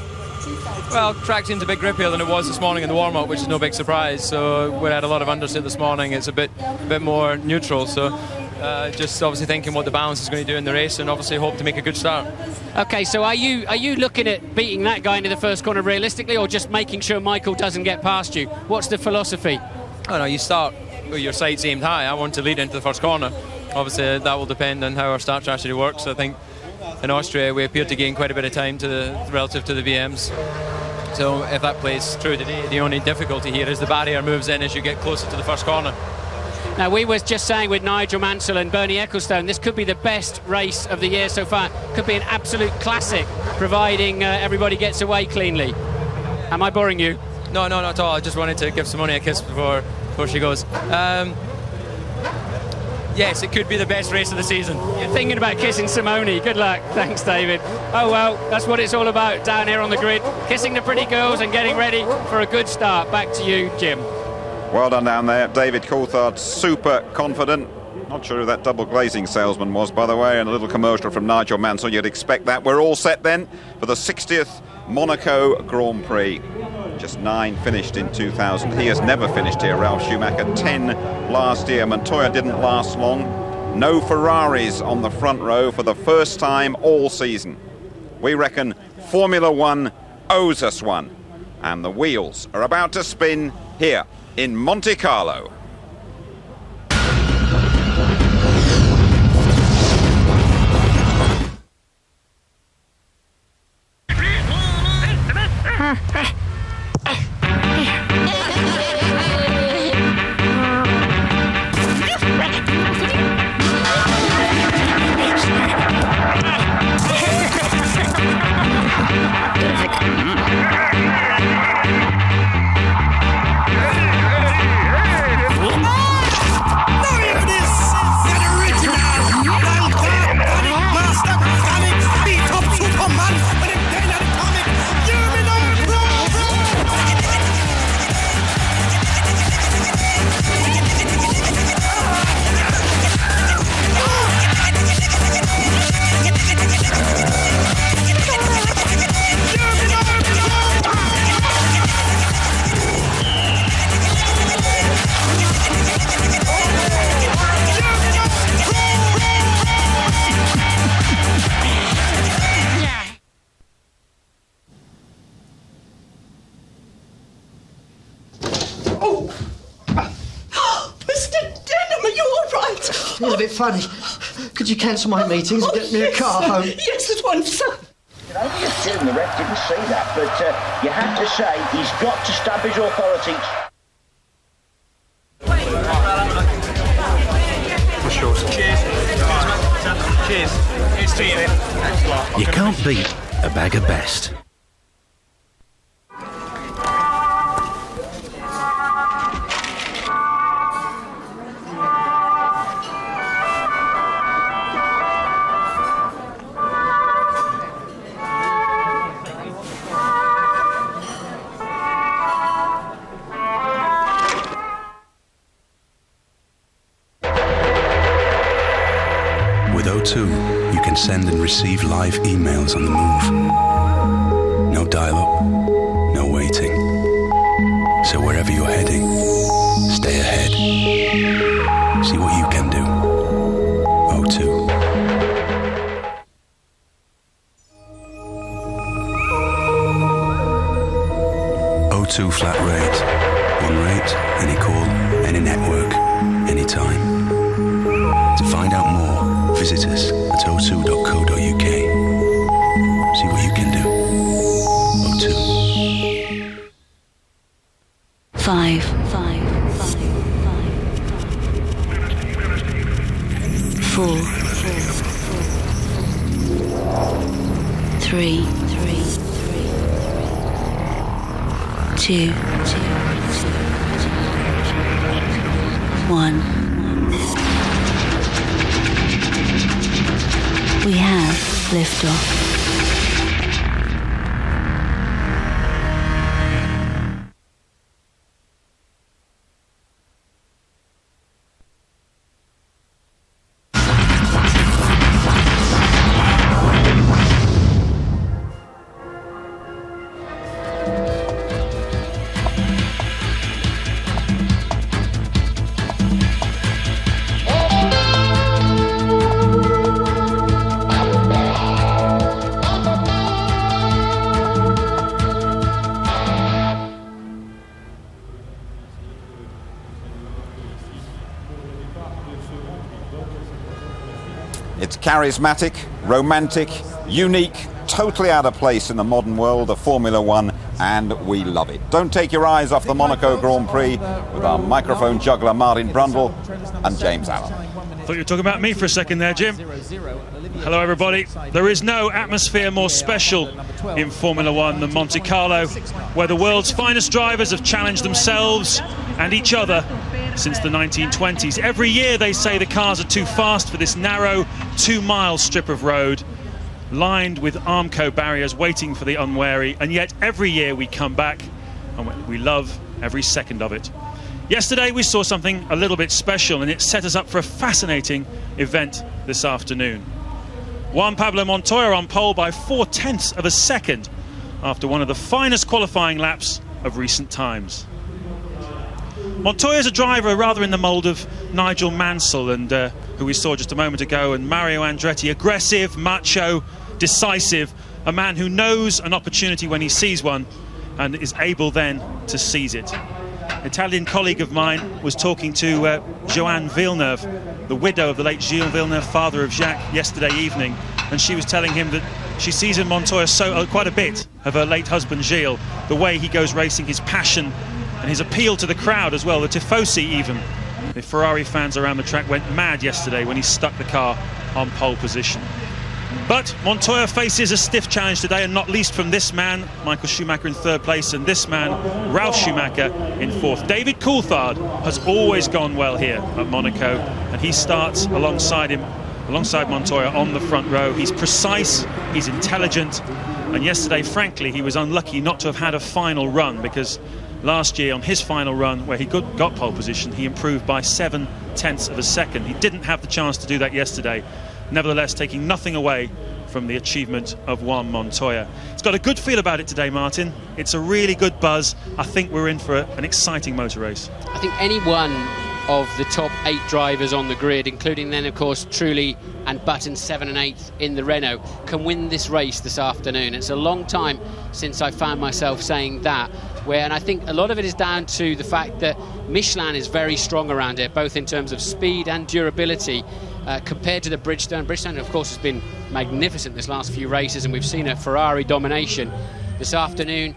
Well, track seems a bit grippier than it was this morning in the warm-up, which is no big surprise. So we had a lot of understeer this morning. It's a bit more neutral. So just obviously thinking what the balance is going to do in the race, and obviously hope to make a good start. Okay, so are you looking at beating that guy into the first corner realistically, or just making sure Michael doesn't get past you? What's the philosophy? Oh no, you start with your sights aimed high. I want to lead into the first corner. obviously that will depend on how our start strategy works. I think in Austria we appeared to gain quite a bit of time relative to the VMs. So if that plays true today, the only difficulty here is the barrier moves in as you get closer to the first corner. Now, we were just saying with Nigel Mansell and Bernie Ecclestone, this could be the best race of the year so far. Could be an absolute classic, providing everybody gets away cleanly. Am I boring you? No, not at all. I just wanted to give Simone a kiss before she goes. Yes, it could be the best race of the season. You're thinking about kissing Simone. Good luck. Thanks, David. Oh, well, that's what it's all about down here on the grid. Kissing the pretty girls and getting ready for a good start. Back to you, Jim. Well done down there. David Coulthard, super confident. Not sure who that double glazing salesman was, by the way, and a little commercial from Nigel Mansell. You'd expect that. We're all set then for the 60th Monaco Grand Prix. Just 9 finished in 2000. He has never finished here. Ralf Schumacher 10 last year. Montoya didn't last long. No Ferraris on the front row for the first time all season. We reckon Formula One owes us one. And the wheels are about to spin here in Monte Carlo. A bit funny. Could you cancel my meetings and get me a car home? Yes, at once, sir. I only assume the ref didn't see that, but you have to say he's got to stab his authority. What's yours? Cheers. Cheers. Here's to you. Thanks a lot. You can't beat a bag of best. You can send and receive live emails on the move. No dial-up, no waiting. So wherever you're heading, stay ahead. See what you can do. O2. O2 flat rate. One rate, any call, any network, anytime. To find out more, visit us at o2.co.uk. See what you can do. O2. 5, 4, 3, 2, 1. We have liftoff. It's charismatic, romantic, unique, totally out of place in the modern world of Formula One, and we love it. Don't take your eyes off the Monaco Grand Prix with our microphone juggler Martin Brundle and James Allen. Thought you were talking about me for a second there, Jim. Hello, everybody. There is no atmosphere more special in Formula One than Monte Carlo, where the world's finest drivers have challenged themselves and each other since the 1920s. Every year they say the cars are too fast for this narrow 2-mile strip of road, lined with Armco barriers waiting for the unwary, and yet every year we come back and we love every second of it. Yesterday we saw something a little bit special, and it set us up for a fascinating event this afternoon. Juan Pablo Montoya on pole by 0.4 of a second after one of the finest qualifying laps of recent times. Montoya is a driver rather in the mould of Nigel Mansell, and who we saw just a moment ago, and Mario Andretti. Aggressive, macho, decisive, a man who knows an opportunity when he sees one and is able then to seize it. An Italian colleague of mine was talking to Joanne Villeneuve, the widow of the late Gilles Villeneuve, father of Jacques, yesterday evening, and she was telling him that she sees in Montoya quite a bit of her late husband Gilles, the way he goes racing, his passion and his appeal to the crowd as well, the tifosi even. The Ferrari fans around the track went mad yesterday when he stuck the car on pole position. But Montoya faces a stiff challenge today, and not least from this man, Michael Schumacher in third place, and this man, Ralf Schumacher, in fourth. David Coulthard has always gone well here at Monaco, and he starts alongside Montoya on the front row. He's precise, he's intelligent, and yesterday, frankly, he was unlucky not to have had a final run, because last year on his final run, where he got pole position, he improved by 0.7 of a second. He didn't have the chance to do that yesterday. Nevertheless, taking nothing away from the achievement of Juan Montoya. It's got a good feel about it today, Martin. It's a really good buzz. I think we're in for an exciting motor race. I think any one of the top 8 drivers on the grid, including then, of course, Trulli and Button 7 and 8 in the Renault, can win this race this afternoon. It's a long time since I found myself saying that, and I think a lot of it is down to the fact that Michelin is very strong around here, both in terms of speed and durability, compared to the Bridgestone. Bridgestone, of course, has been magnificent this last few races, and we've seen a Ferrari domination. This afternoon,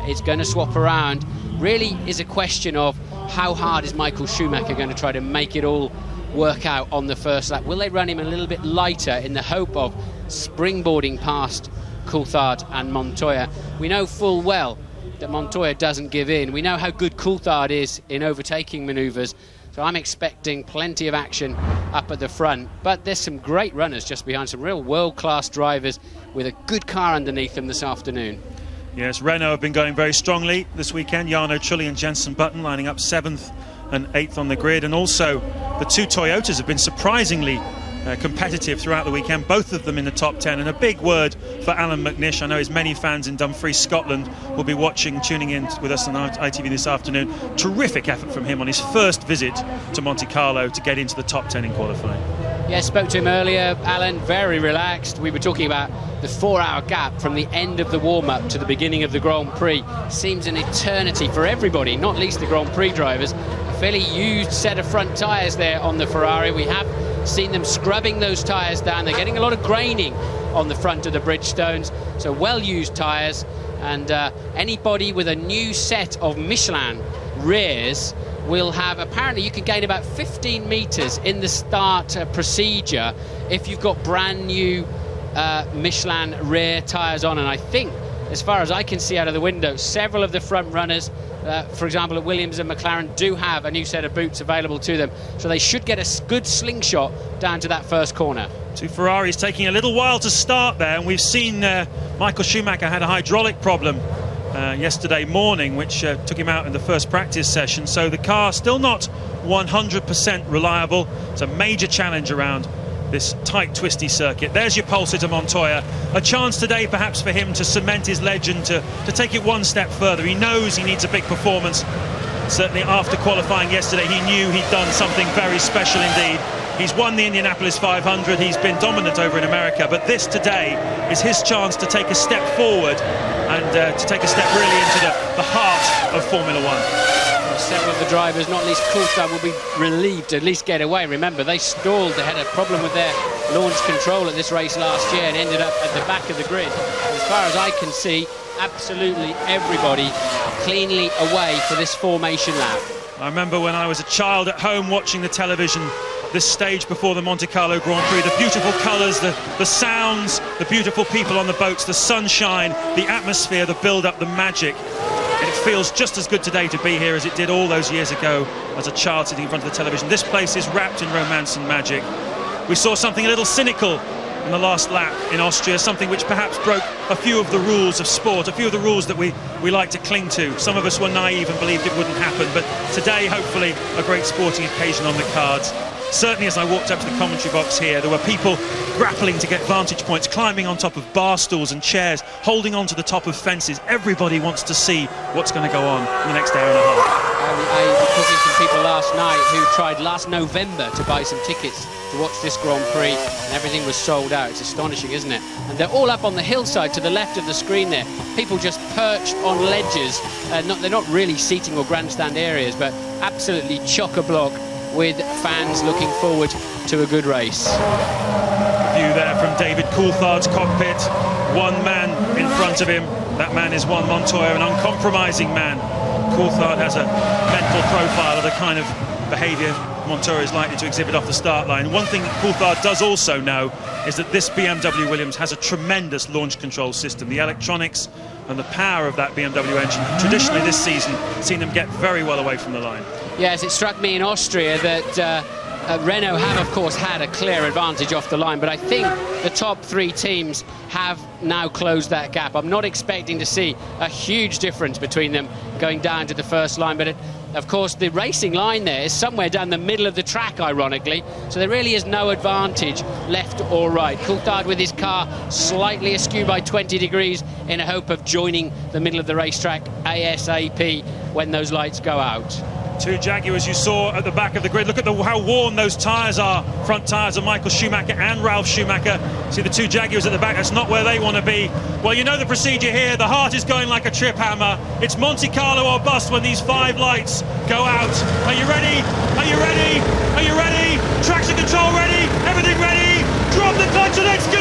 it's going to swap around. Really is a question of how hard is Michael Schumacher going to try to make it all work out on the first lap. Will they run him a little bit lighter in the hope of springboarding past Coulthard and Montoya? We know full well that Montoya doesn't give in. We know how good Coulthard is in overtaking manoeuvres, so I'm expecting plenty of action up at the front. But there's some great runners just behind, some real world-class drivers with a good car underneath them this afternoon. Yes, Renault have been going very strongly this weekend. Jarno Trulli and Jenson Button lining up 7th and 8th on the grid, and also the 2 Toyotas have been surprisingly competitive throughout the weekend, both of them in the top 10. And a big word for Alan McNish. I know his many fans in Dumfries, Scotland will be tuning in with us on ITV this afternoon. Terrific effort from him on his first visit to Monte Carlo to get into the top 10 in qualifying. Yeah, spoke to him earlier, Alan, very relaxed. We were talking about the 4-hour gap from the end of the warm-up to the beginning of the Grand Prix. Seems an eternity for everybody, not least the Grand Prix drivers. A fairly used set of front tyres there on the Ferrari. We have seen them scrubbing those tyres down. They're getting a lot of graining on the front of the Bridgestones, so well-used tyres. And anybody with a new set of Michelin rears will have, apparently you can gain about 15 metres in the start procedure if you've got brand new Michelin rear tyres on. And I think, as far as I can see out of the window, several of the front runners, for example at Williams and McLaren, do have a new set of boots available to them, so they should get a good slingshot down to that first corner. 2 Ferraris taking a little while to start there, and we've seen Michael Schumacher had a hydraulic problem yesterday morning, which took him out in the first practice session, so the car still not 100% reliable. It's a major challenge around this tight, twisty circuit. There's your pole sitter Montoya. A chance today perhaps for him to cement his legend, to take it one step further. He knows he needs a big performance. Certainly after qualifying yesterday, he knew he'd done something very special indeed. He's won the Indianapolis 500, he's been dominant over in America, but this today is his chance to take a step forward and to take a step really into the heart of Formula One. Several of the drivers, not least Coulthard, will be relieved to at least get away. Remember, they stalled. They had a problem with their launch control at this race last year and ended up at the back of the grid. As far as I can see, absolutely everybody cleanly away for this formation lap. I remember when I was a child at home watching the television, this stage before the Monte Carlo Grand Prix, the beautiful colours, the sounds, the beautiful people on the boats, the sunshine, the atmosphere, the build-up, the magic. It feels just as good today to be here as it did all those years ago as a child sitting in front of the television. This place is wrapped in romance and magic. We saw something a little cynical in the last lap in Austria, something which perhaps broke a few of the rules of sport, a few of the rules that we like to cling to. Some of us were naive and believed it wouldn't happen, but today, hopefully, a great sporting occasion on the cards. Certainly, as I walked up to the commentary box here, there were people grappling to get vantage points, climbing on top of bar stools and chairs, holding on to the top of fences. Everybody wants to see what's going to go on in the next hour and a half. I was talking to some people last night who tried last November to buy some tickets to watch this Grand Prix, and everything was sold out. It's astonishing, isn't it? And they're all up on the hillside to the left of the screen there. People just perched on ledges. They're not really seating or grandstand areas, but absolutely chock-a-block with fans looking forward to a good race. View there from David Coulthard's cockpit. One man in front of him. That man is Juan Montoya, an uncompromising man. Coulthard has a mental profile of the kind of behaviour Montoya is likely to exhibit off the start line. One thing that Coulthard does also know is that this BMW Williams has a tremendous launch control system. The electronics and the power of that BMW engine, traditionally this season, seen them get very well away from the line. Yes, it struck me in Austria that Renault have, of course, had a clear advantage off the line, but I think the top three teams have now closed that gap. I'm not expecting to see a huge difference between them going down to the first line, but of course the racing line there is somewhere down the middle of the track, ironically, so there really is no advantage left or right. Coulthard with his car slightly askew by 20 degrees in a hope of joining the middle of the racetrack ASAP when those lights go out. Two Jaguars you saw at the back of the grid. Look at how worn those tyres are. Front tyres of Michael Schumacher and Ralf Schumacher. See the two Jaguars at the back. That's not where they want to be. Well, you know the procedure here. The heart is going like a trip hammer. It's Monte Carlo or bust when these 5 lights go out. Are you ready? Are you ready? Are you ready? Traction control ready? Everything ready? Drop the clutch and let's go!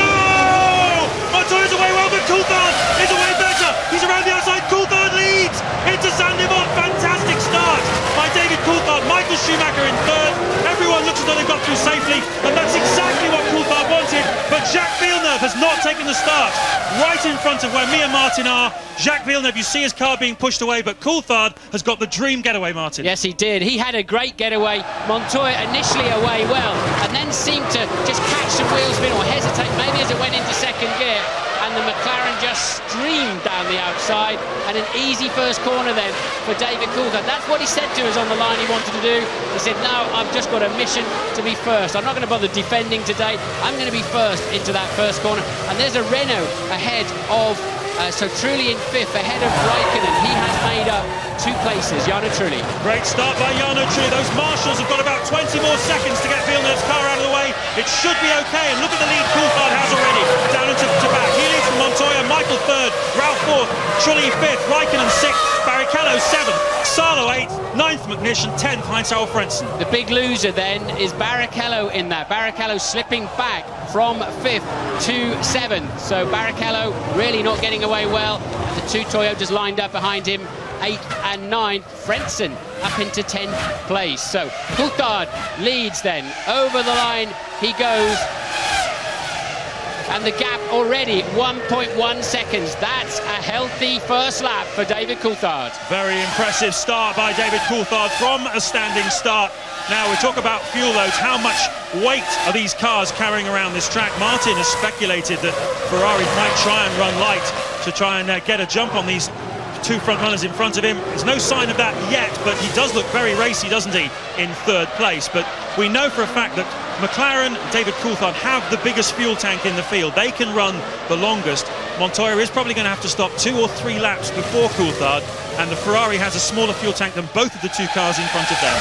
Montoya's away well, but Coulthard is away better. He's around the outside. Coulthard leads into Saint-Livon. Fantastic start by David Coulthard. Michael Schumacher in third. Everyone looks as though they got through safely, and that's exactly what Coulthard wanted. But Jacques Villeneuve has not taken the start. Right in front of where me and Martin are. Jacques Villeneuve, you see his car being pushed away, but Coulthard has got the dream getaway, Martin. Yes, he did. He had a great getaway. Montoya initially away well, and then seemed to just catch some wheel spin or hesitate, maybe as it went into second gear. And the McLaren just streamed down the outside, and an easy first corner then for David Coulthard. That's what he said to us on the line he wanted to do. He said, no, I've just got a mission to be first. I'm not going to bother defending today. I'm going to be first into that first corner. And there's a Renault ahead of, so Trulli in fifth, ahead of Raikkonen. He has made up 2 places, Jarno Trulli. Great start by Jarno Trulli. Those marshals have got about 20 more seconds to get Villeneuve's car out of the way. It should be okay, and look at the lead Coulthard has already. Down into back. He leads from Montoya, Michael third, Ralf fourth, Trulli fifth, Raikkonen sixth, Barrichello seventh, Salo eighth, ninth McNish, and 10th Heinz-Harald Frentzen. The big loser then is Barrichello in that. Barrichello slipping back from 5th to 7th. So Barrichello really not getting away well. The 2 Toyotas lined up behind him, 8th and 9th. Frentzen up into 10th place. So Coulthard leads then. Over the line he goes. And the gap already 1.1 seconds. That's a healthy first lap for David Coulthard. Very impressive start by David Coulthard from a standing start. Now we talk about fuel loads. How much weight are these cars carrying around this track? Martin has speculated that Ferrari might try and run light to try and get a jump on these 2 front runners in front of him. There's no sign of that yet, but he does look very racy, doesn't he, in 3rd place. But we know for a fact that McLaren, David Coulthard, have the biggest fuel tank in the field. They can run the longest. Montoya is probably going to have to stop 2 or 3 laps before Coulthard, and the Ferrari has a smaller fuel tank than both of the 2 cars in front of them.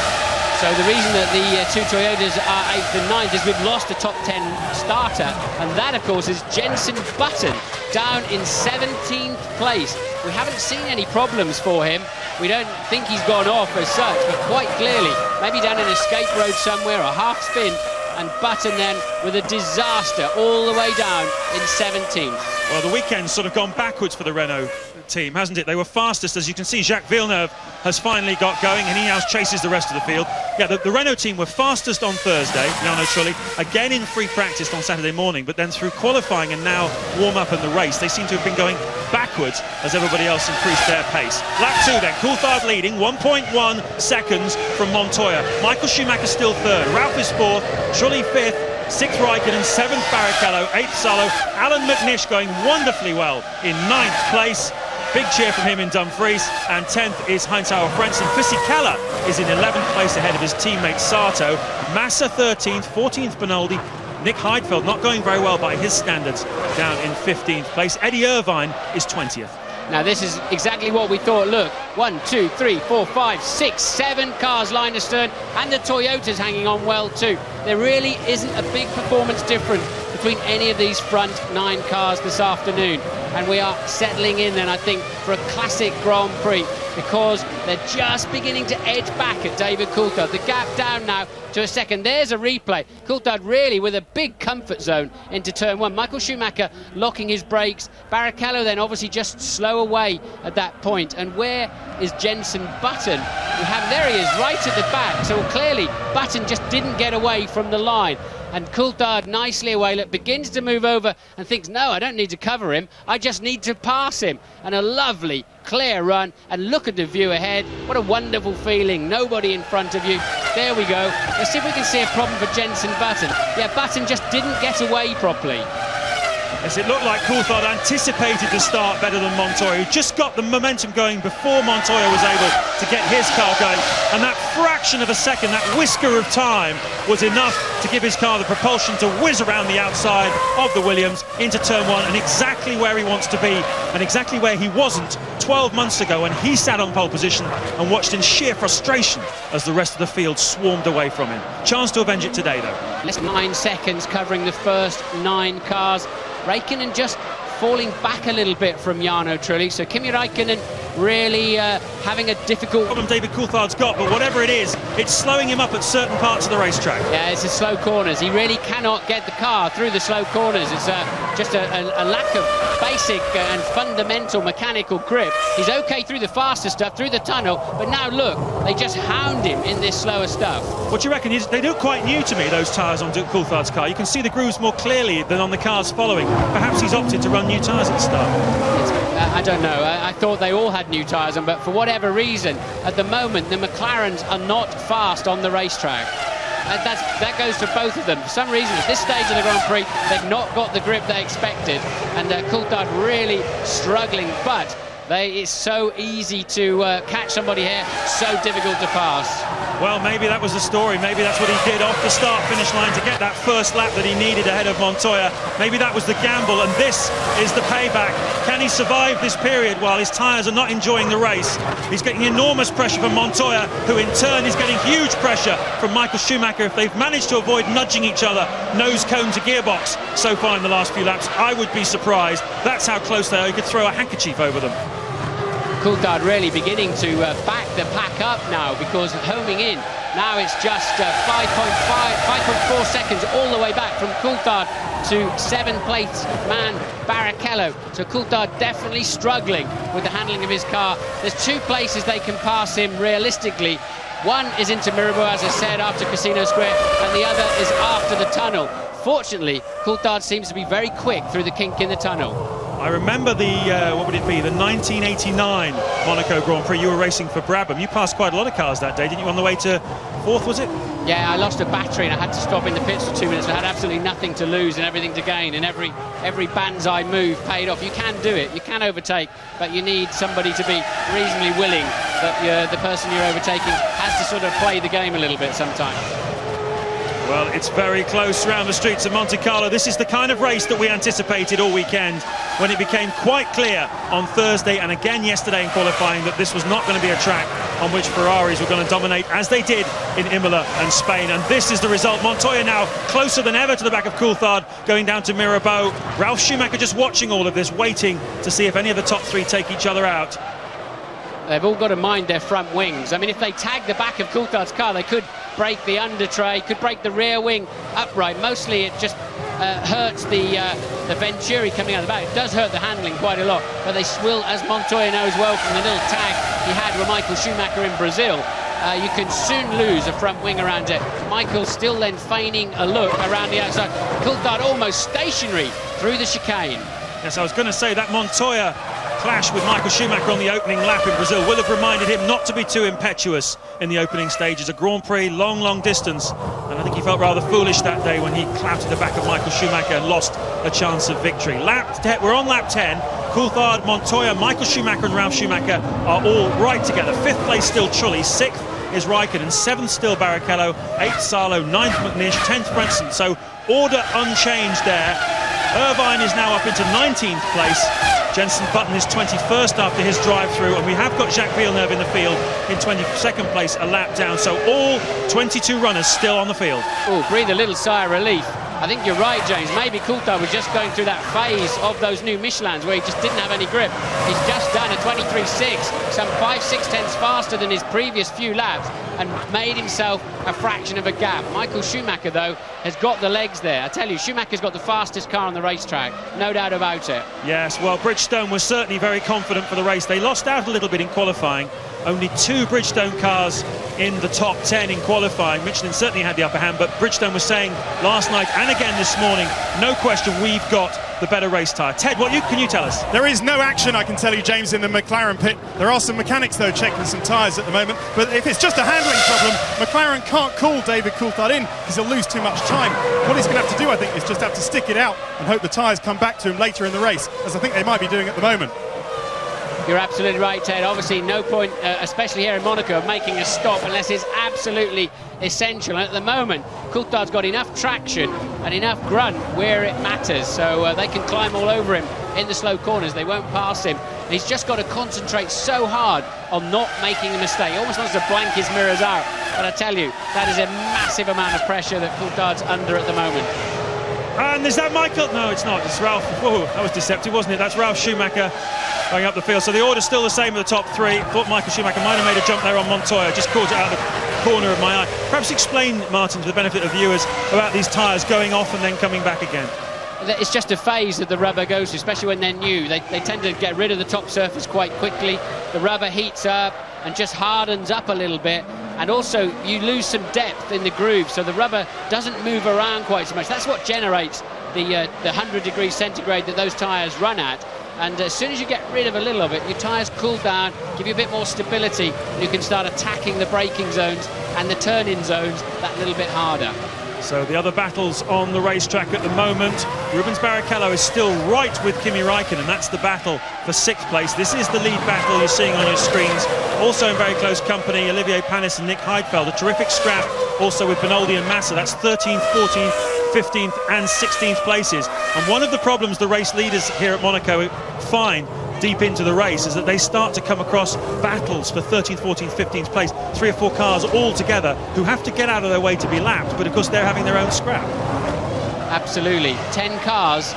So the reason that the two Toyotas are 8th and 9th is we've lost a top 10 starter, and that, of course, is Jenson Button, down in 17th place. We haven't seen any problems for him. We don't think he's gone off as such, but quite clearly, maybe down an escape road somewhere, a half spin, and Button then with a disaster all the way down in 17th. Well, the weekend's sort of gone backwards for the Renault team, hasn't it? They were fastest, as you can see. Jacques Villeneuve has finally got going, and he now chases the rest of the field. Yeah, the Renault team were fastest on Thursday, Jarno Trulli, again in free practice on Saturday morning, but then through qualifying and now warm-up in the race, they seem to have been going backwards as everybody else increased their pace. Lap 2 then, Coulthard leading, 1.1 seconds from Montoya. Michael Schumacher still third, Ralph is fourth, Trulli fifth, 6th Raikkonen, 7th Barrichello, 8th Salo, Alan McNish going wonderfully well in 9th place. Big cheer from him in Dumfries, and 10th is Heinz-Harald Frentzen. Fisichella is in 11th place ahead of his teammate Sato. Massa 13th, 14th Benoldi. Nick Heidfeld not going very well by his standards, down in 15th place. Eddie Irvine is 20th. Now this is exactly what we thought. Look, 1, 2, 3, 4, 5, 6, 7 cars line astern, and the Toyota's hanging on well too. There really isn't a big performance difference between any of these front 9 cars this afternoon, and we are settling in then, I think, for a classic Grand Prix, because they're just beginning to edge back at David Coulthard. The gap down now to a second. There's a replay. Coulthard really with a big comfort zone into turn 1. Michael Schumacher locking his brakes. Barrichello then obviously just slow away at that point. And where is Jenson Button? We have, there he is, right at the back. So clearly Button just didn't get away from the line. And Coulthard nicely away, look, begins to move over and thinks, no, I don't need to cover him, I just need to pass him. And a lovely, clear run, and look at the view ahead. What a wonderful feeling, nobody in front of you. There we go. Let's see if we can see a problem for Jenson Button. Yeah, Button just didn't get away properly. Yes, it looked like Coulthard anticipated the start better than Montoya, who just got the momentum going before Montoya was able to get his car going. And that fraction of a second, that whisker of time, was enough to give his car the propulsion to whiz around the outside of the Williams into turn 1, and exactly where he wants to be, and exactly where he wasn't 12 months ago when he sat on pole position and watched in sheer frustration as the rest of the field swarmed away from him. Chance to avenge it today, though. Less than 9 seconds covering the first 9 cars. Raikkonen just falling back a little bit from Jarno Trulli, so Kimi Raikkonen really having a difficult problem David Coulthard's got, but whatever it is, it's slowing him up at certain parts of the racetrack. Yeah, it's the slow corners. He really cannot get the car through the slow corners. It's just a lack of basic and fundamental mechanical grip. He's okay through the faster stuff, through the tunnel, but now look, they just hound him in this slower stuff. What do you reckon? They look quite new to me, those tyres on Coulthard's car. You can see the grooves more clearly than on the cars following. Perhaps he's opted to run new tyres at the start. I don't know. I thought they all had new tyres on, but for whatever reason, at the moment, the McLarens are not fast on the racetrack. That goes for both of them. For some reason, at this stage of the Grand Prix, they've not got the grip they expected, and Coulthard really struggling, but it's so easy to catch somebody here, so difficult to pass. Well, maybe that was the story. Maybe that's what he did off the start-finish line to get that first lap that he needed ahead of Montoya. Maybe that was the gamble, and this is the payback. Can he survive this period while his tyres are not enjoying the race? He's getting enormous pressure from Montoya, who in turn is getting huge pressure from Michael Schumacher. If they've managed to avoid nudging each other nose cone to gearbox so far in the last few laps, I would be surprised. That's how close they are. You could throw a handkerchief over them. Coulthard really beginning to back the pack up now, because homing in, now it's just 5.4 seconds all the way back from Coulthard to 7th place man Barrichello. So Coulthard definitely struggling with the handling of his car. There's 2 places they can pass him realistically. One is into Mirabeau, as I said, after Casino Square, and the other is after the tunnel. Fortunately, Coulthard seems to be very quick through the kink in the tunnel. I remember the, what would it be, the 1989 Monaco Grand Prix. You were racing for Brabham. You passed quite a lot of cars that day, didn't you, on the way to 4th, was it? Yeah, I lost a battery and I had to stop in the pits for 2 minutes. I had absolutely nothing to lose and everything to gain, and every banzai move paid off. You can do it, you can overtake, but you need somebody to be reasonably willing that the person you're overtaking has to sort of play the game a little bit sometimes. Well, it's very close around the streets of Monte Carlo. This is the kind of race that we anticipated all weekend, when it became quite clear on Thursday and again yesterday in qualifying that this was not going to be a track on which Ferraris were going to dominate, as they did in Imola and Spain. And this is the result. Montoya now closer than ever to the back of Coulthard, going down to Mirabeau. Ralf Schumacher just watching all of this, waiting to see if any of the top three take each other out. They've all got to mind their front wings. I mean, if they tag the back of Coulthard's car, they could break the under tray, could break the rear wing upright. Mostly it just hurts the Venturi coming out of the back. It does hurt the handling quite a lot, but they will, as Montoya knows well from the little tag he had with Michael Schumacher in Brazil, you can soon lose a front wing around it. Michael's still then feigning a look around the outside. Coulthard almost stationary through the chicane. Yes, I was going to say that Montoya clash with Michael Schumacher on the opening lap in Brazil will have reminded him not to be too impetuous in the opening stages. A Grand Prix, long distance, and I think he felt rather foolish that day when he clouted the back of Michael Schumacher and lost a chance of victory. We're on lap 10. Coulthard, Montoya, Michael Schumacher and Ralf Schumacher are all right together. 5th place still Trulli, 6th is Raikkonen, 7th still Barrichello, 8th Salo, 9th McNish, 10th Frentzen. So order unchanged there. Irvine is now up into 19th place. Jenson Button is 21st after his drive-through, and we have got Jacques Villeneuve in the field in 22nd place, a lap down. So all 22 runners still on the field. Oh, breathe a little sigh of relief. I think you're right, James. Maybe Coulthard was just going through that phase of those new Michelins where he just didn't have any grip. He's just done a 23.6, some 5/6 tenths faster than his previous few laps, and made himself a fraction of a gap. Michael Schumacher, though, has got the legs there. I tell you, Schumacher's got the fastest car on the racetrack, no doubt about it. Yes, well, Bridgestone was certainly very confident for the race. They lost out a little bit in qualifying. Only 2 Bridgestone cars in the top 10 in qualifying. Michelin certainly had the upper hand, but Bridgestone was saying last night and again this morning, no question, we've got the better race tyre. Ted, can you tell us? There is no action, I can tell you, James, in the McLaren pit. There are some mechanics, though, checking some tyres at the moment. But if it's just a handling problem, McLaren can't call David Coulthard in because he'll lose too much time. What he's going to have to do, I think, is just have to stick it out and hope the tyres come back to him later in the race, as I think they might be doing at the moment. You're absolutely right, Ted. Obviously, no point, especially here in Monaco, of making a stop unless it's absolutely essential. And at the moment, Coulthard's got enough traction and enough grunt where it matters, so they can climb all over him in the slow corners. They won't pass him. And he's just got to concentrate so hard on not making a mistake. He almost wants to blank his mirrors out. But I tell you, that is a massive amount of pressure that Coulthard's under at the moment. And is that Michael? No, it's not. It's Ralf. Whoa, that was deceptive, wasn't it? That's Ralf Schumacher going up the field. So the order's still the same at the top 3. Thought Michael Schumacher might have made a jump there on Montoya. Just caught it out of the corner of my eye. Perhaps explain, Martin, to the benefit of viewers, about these tyres going off and then coming back again. It's just a phase that the rubber goes through, especially when they're new. They tend to get rid of the top surface quite quickly. The rubber heats up and just hardens up a little bit. And also, you lose some depth in the groove, so the rubber doesn't move around quite so much. That's what generates the 100 degrees centigrade that those tyres run at. And as soon as you get rid of a little of it, your tyres cool down, give you a bit more stability, and you can start attacking the braking zones and the turn-in zones that little bit harder. So the other battles on the racetrack at the moment, Rubens Barrichello is still right with Kimi Raikkonen. That's the battle for 6th place. This is the lead battle you're seeing on your screens. Also in very close company, Olivier Panis and Nick Heidfeld. A terrific scrap also with Benoldi and Massa. That's 13th, 14th, 15th and 16th places. And one of the problems the race leaders here at Monaco find deep into the race is that they start to come across battles for 13th, 14th, 15th place, 3 or 4 cars all together who have to get out of their way to be lapped, but of course they're having their own scrap. Absolutely. 10 cars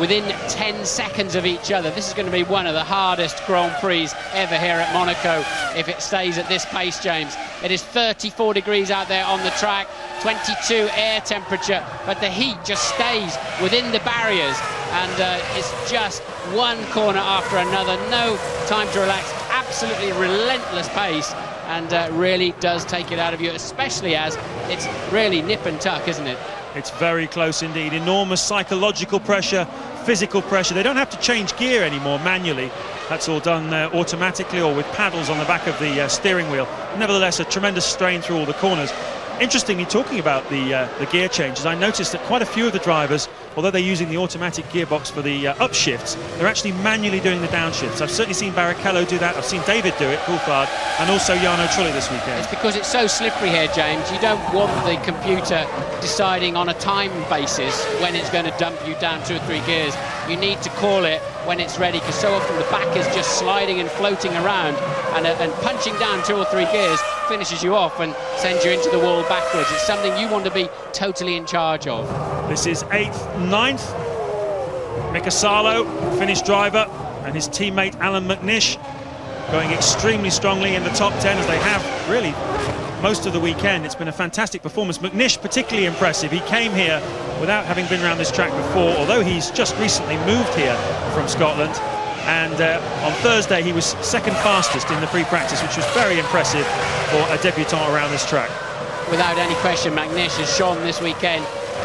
within 10 seconds of each other. This is going to be one of the hardest Grand Prix ever here at Monaco if it stays at this pace, James. It is 34 degrees out there on the track, 22 air temperature, but the heat just stays within the barriers, and it's just one corner after another, no time to relax, absolutely relentless pace, and really does take it out of you, especially as it's really nip and tuck, isn't it? It's very close indeed. Enormous psychological pressure, physical pressure. They don't have to change gear anymore manually. That's all done automatically or with paddles on the back of the steering wheel. Nevertheless, a tremendous strain through all the corners. Interestingly, talking about the gear changes, I noticed that quite a few of the drivers, although they're using the automatic gearbox for the upshifts, they're actually manually doing the downshifts. I've certainly seen Barrichello do that. I've seen David do it, Coulthard, and also Jarno Trulli this weekend. It's because it's so slippery here, James. You don't want the computer deciding on a time basis when it's going to dump you down 2 or 3 gears. You need to call it when it's ready, because so often the back is just sliding and floating around, and punching down 2 or 3 gears finishes you off and sends you into the wall backwards. It's something you want to be totally in charge of. This is 8th, 9th. Mika Salo, finished driver, and his teammate Alan McNish going extremely strongly in the top 10, as they have really most of the weekend. It's been a fantastic performance. McNish particularly impressive. He came here without having been around this track before, although he's just recently moved here from Scotland. And on Thursday he was second fastest in the pre-practice, which was very impressive for a debutant around this track. Without any question, McNish has shown this weekend.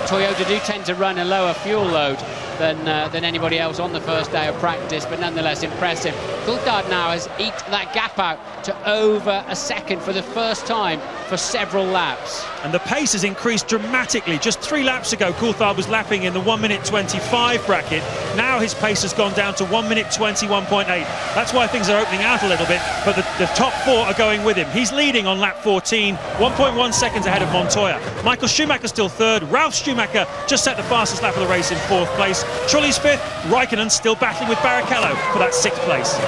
Toyota do tend to run a lower fuel load than anybody else on the first day of practice, but nonetheless impressive. Coulthard now has eked that gap out to over a second for the first time for several laps. And the pace has increased dramatically. Just 3 laps ago, Coulthard was lapping in the 1:25 bracket. Now his pace has gone down to 1:21.8. That's why things are opening out a little bit, but the top 4 are going with him. He's leading on lap 14, 1.1 seconds ahead of Montoya. Michael Schumacher still third. Ralf Schumacher just set the fastest lap of the race in 4th place. Trulli's 5th. Raikkonen still battling with Barrichello for that 6th place.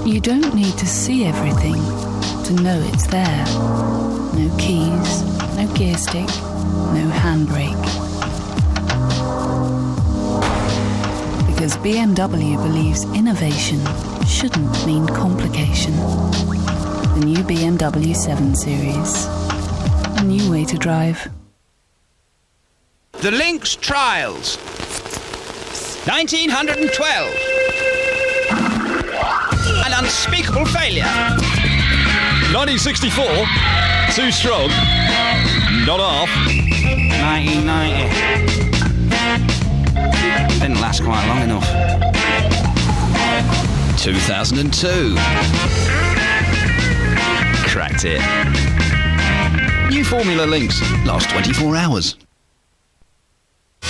You don't need to see everything to know it's there. No keys, no gear stick, no handbrake. Because BMW believes innovation shouldn't mean complication. The new BMW 7 Series. A new way to drive. The Lynx Trials. 1912. An unspeakable failure. 1964. Too strong. Not half. 1990. Didn't last quite long enough. 2002. Cracked it. New Formula Lynx. Last 24 hours.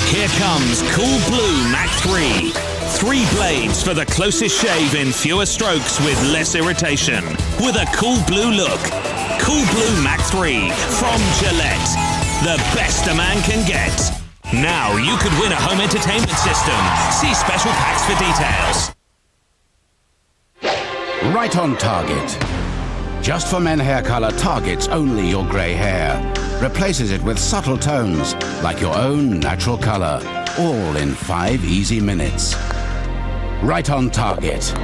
Here comes Cool Blue Mach 3. 3 blades for the closest shave in fewer strokes with less irritation. With a cool blue look. Cool Blue Mach 3 from Gillette. The best a man can get. Now you could win a home entertainment system. See special packs for details. Right on target. Just for men hair color targets only your grey hair. Replaces it with subtle tones like your own natural color. All in 5 easy minutes. Right on target.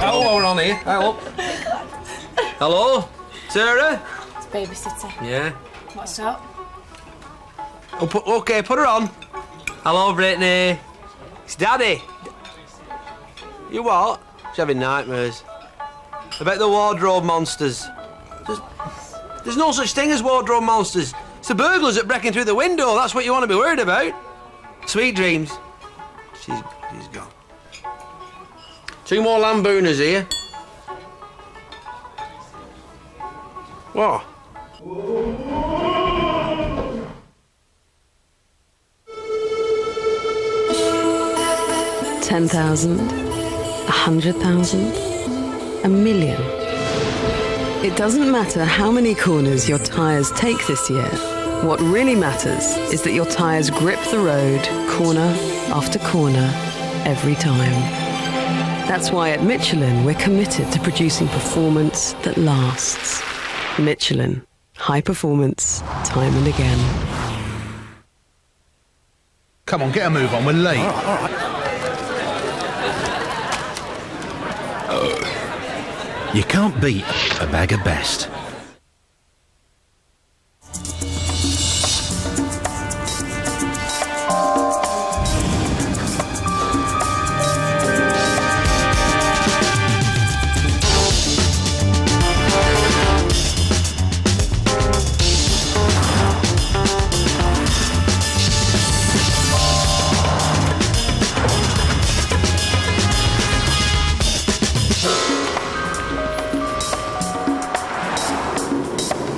Oh, hold on here. Hello. Hello? Sarah? It's babysitter. Yeah. What's up? Oh, okay, put her on. Hello, Brittany. It's Daddy. You what? She's having nightmares. About the wardrobe monsters. There's no such thing as wardrobe monsters. It's the burglars that breaking through the window. That's what you want to be worried about. Sweet dreams. She's gone. 2 more Lambooners here. What? 10,000, 100,000, 1,000,000. It doesn't matter how many corners your tyres take this year. What really matters is that your tyres grip the road corner after corner every time. That's why at Michelin we're committed to producing performance that lasts. Michelin. High performance, time and again. Come on, get a move on, we're late. All right. You can't beat a bag of best.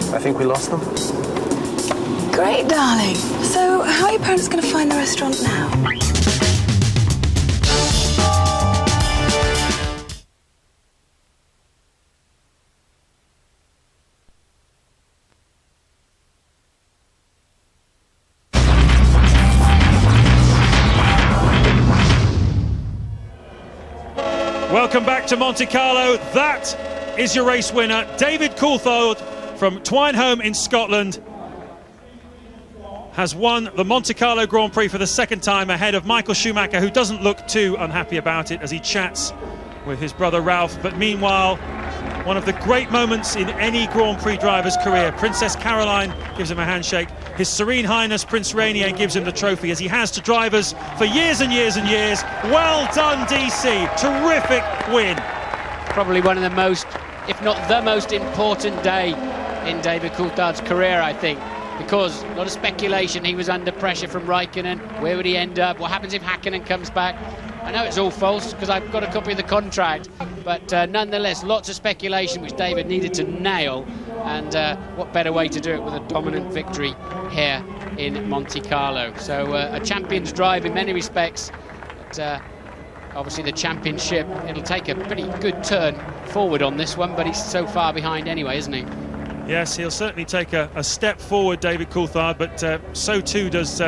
I think we lost them. Great, darling. So, how are your parents going to find the restaurant now? welcome back to Monte Carlo. That is your race winner, David Coulthard from Twineholme in Scotland. Has won the Monte Carlo Grand Prix for the second time ahead of Michael Schumacher, who doesn't look too unhappy about it as he chats with his brother Ralph. But meanwhile, one of the great moments in any Grand Prix driver's career. Princess Caroline gives him a handshake. His Serene Highness Prince Rainier gives him the trophy, as he has to drivers for years and years and years. Well done, DC. Terrific win. Probably one of the most, if not the most important day in David Coulthard's career, I think. Because a lot of speculation, he was under pressure from Raikkonen. Where would he end up? What happens if Hakkinen comes back? I know it's all false because I've got a copy of the contract, but nonetheless, lots of speculation which David needed to nail, and what better way to do it with a dominant victory here in Monte Carlo. So a champion's drive in many respects, but obviously the championship, it'll take a pretty good turn forward on this one, but he's so far behind anyway, isn't he? Yes, he'll certainly take a step forward, David Coulthard, but so too does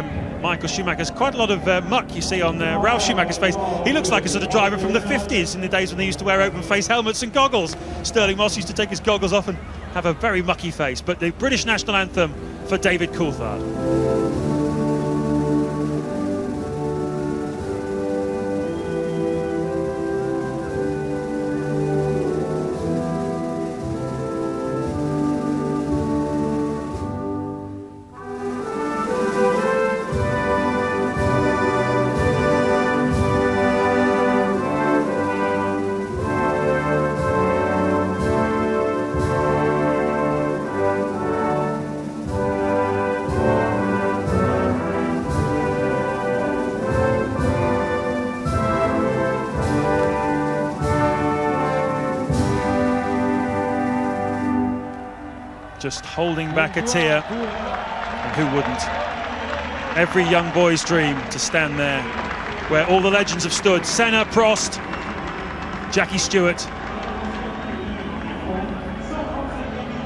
Michael Schumacher. There's quite a lot of muck you see on Ralf Schumacher's face. He looks like a sort of driver from the 50s, in the days when they used to wear open-face helmets and goggles. Sterling Moss used to take his goggles off and have a very mucky face. But the British national anthem for David Coulthard. Just holding back a tear, and who wouldn't? Every young boy's dream to stand there where all the legends have stood. Senna, Prost, Jackie Stewart.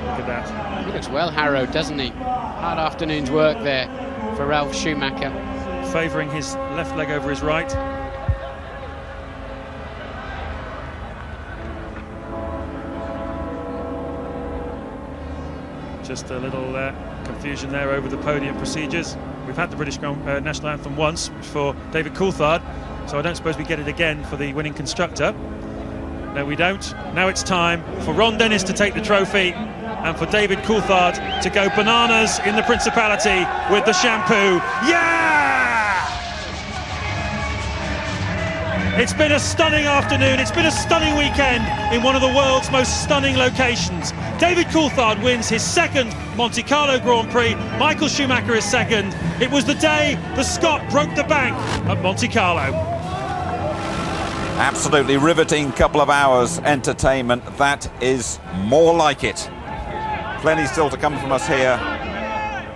Look at that. He looks well harrowed, doesn't he? Hard afternoon's work there for Ralf Schumacher. Favouring his left leg over his right. Just a little confusion there over the podium procedures. We've had the British national anthem once for David Coulthard, so I don't suppose we get it again for the winning constructor. No, we don't. Now it's time for Ron Dennis to take the trophy and for David Coulthard to go bananas in the Principality with the shampoo. Yeah! It's been a stunning afternoon. It's been a stunning weekend in one of the world's most stunning locations. David Coulthard wins his second Monte Carlo Grand Prix. Michael Schumacher is second. It was the day the Scot broke the bank at Monte Carlo. Absolutely riveting couple of hours entertainment. That is more like it. Plenty still to come from us here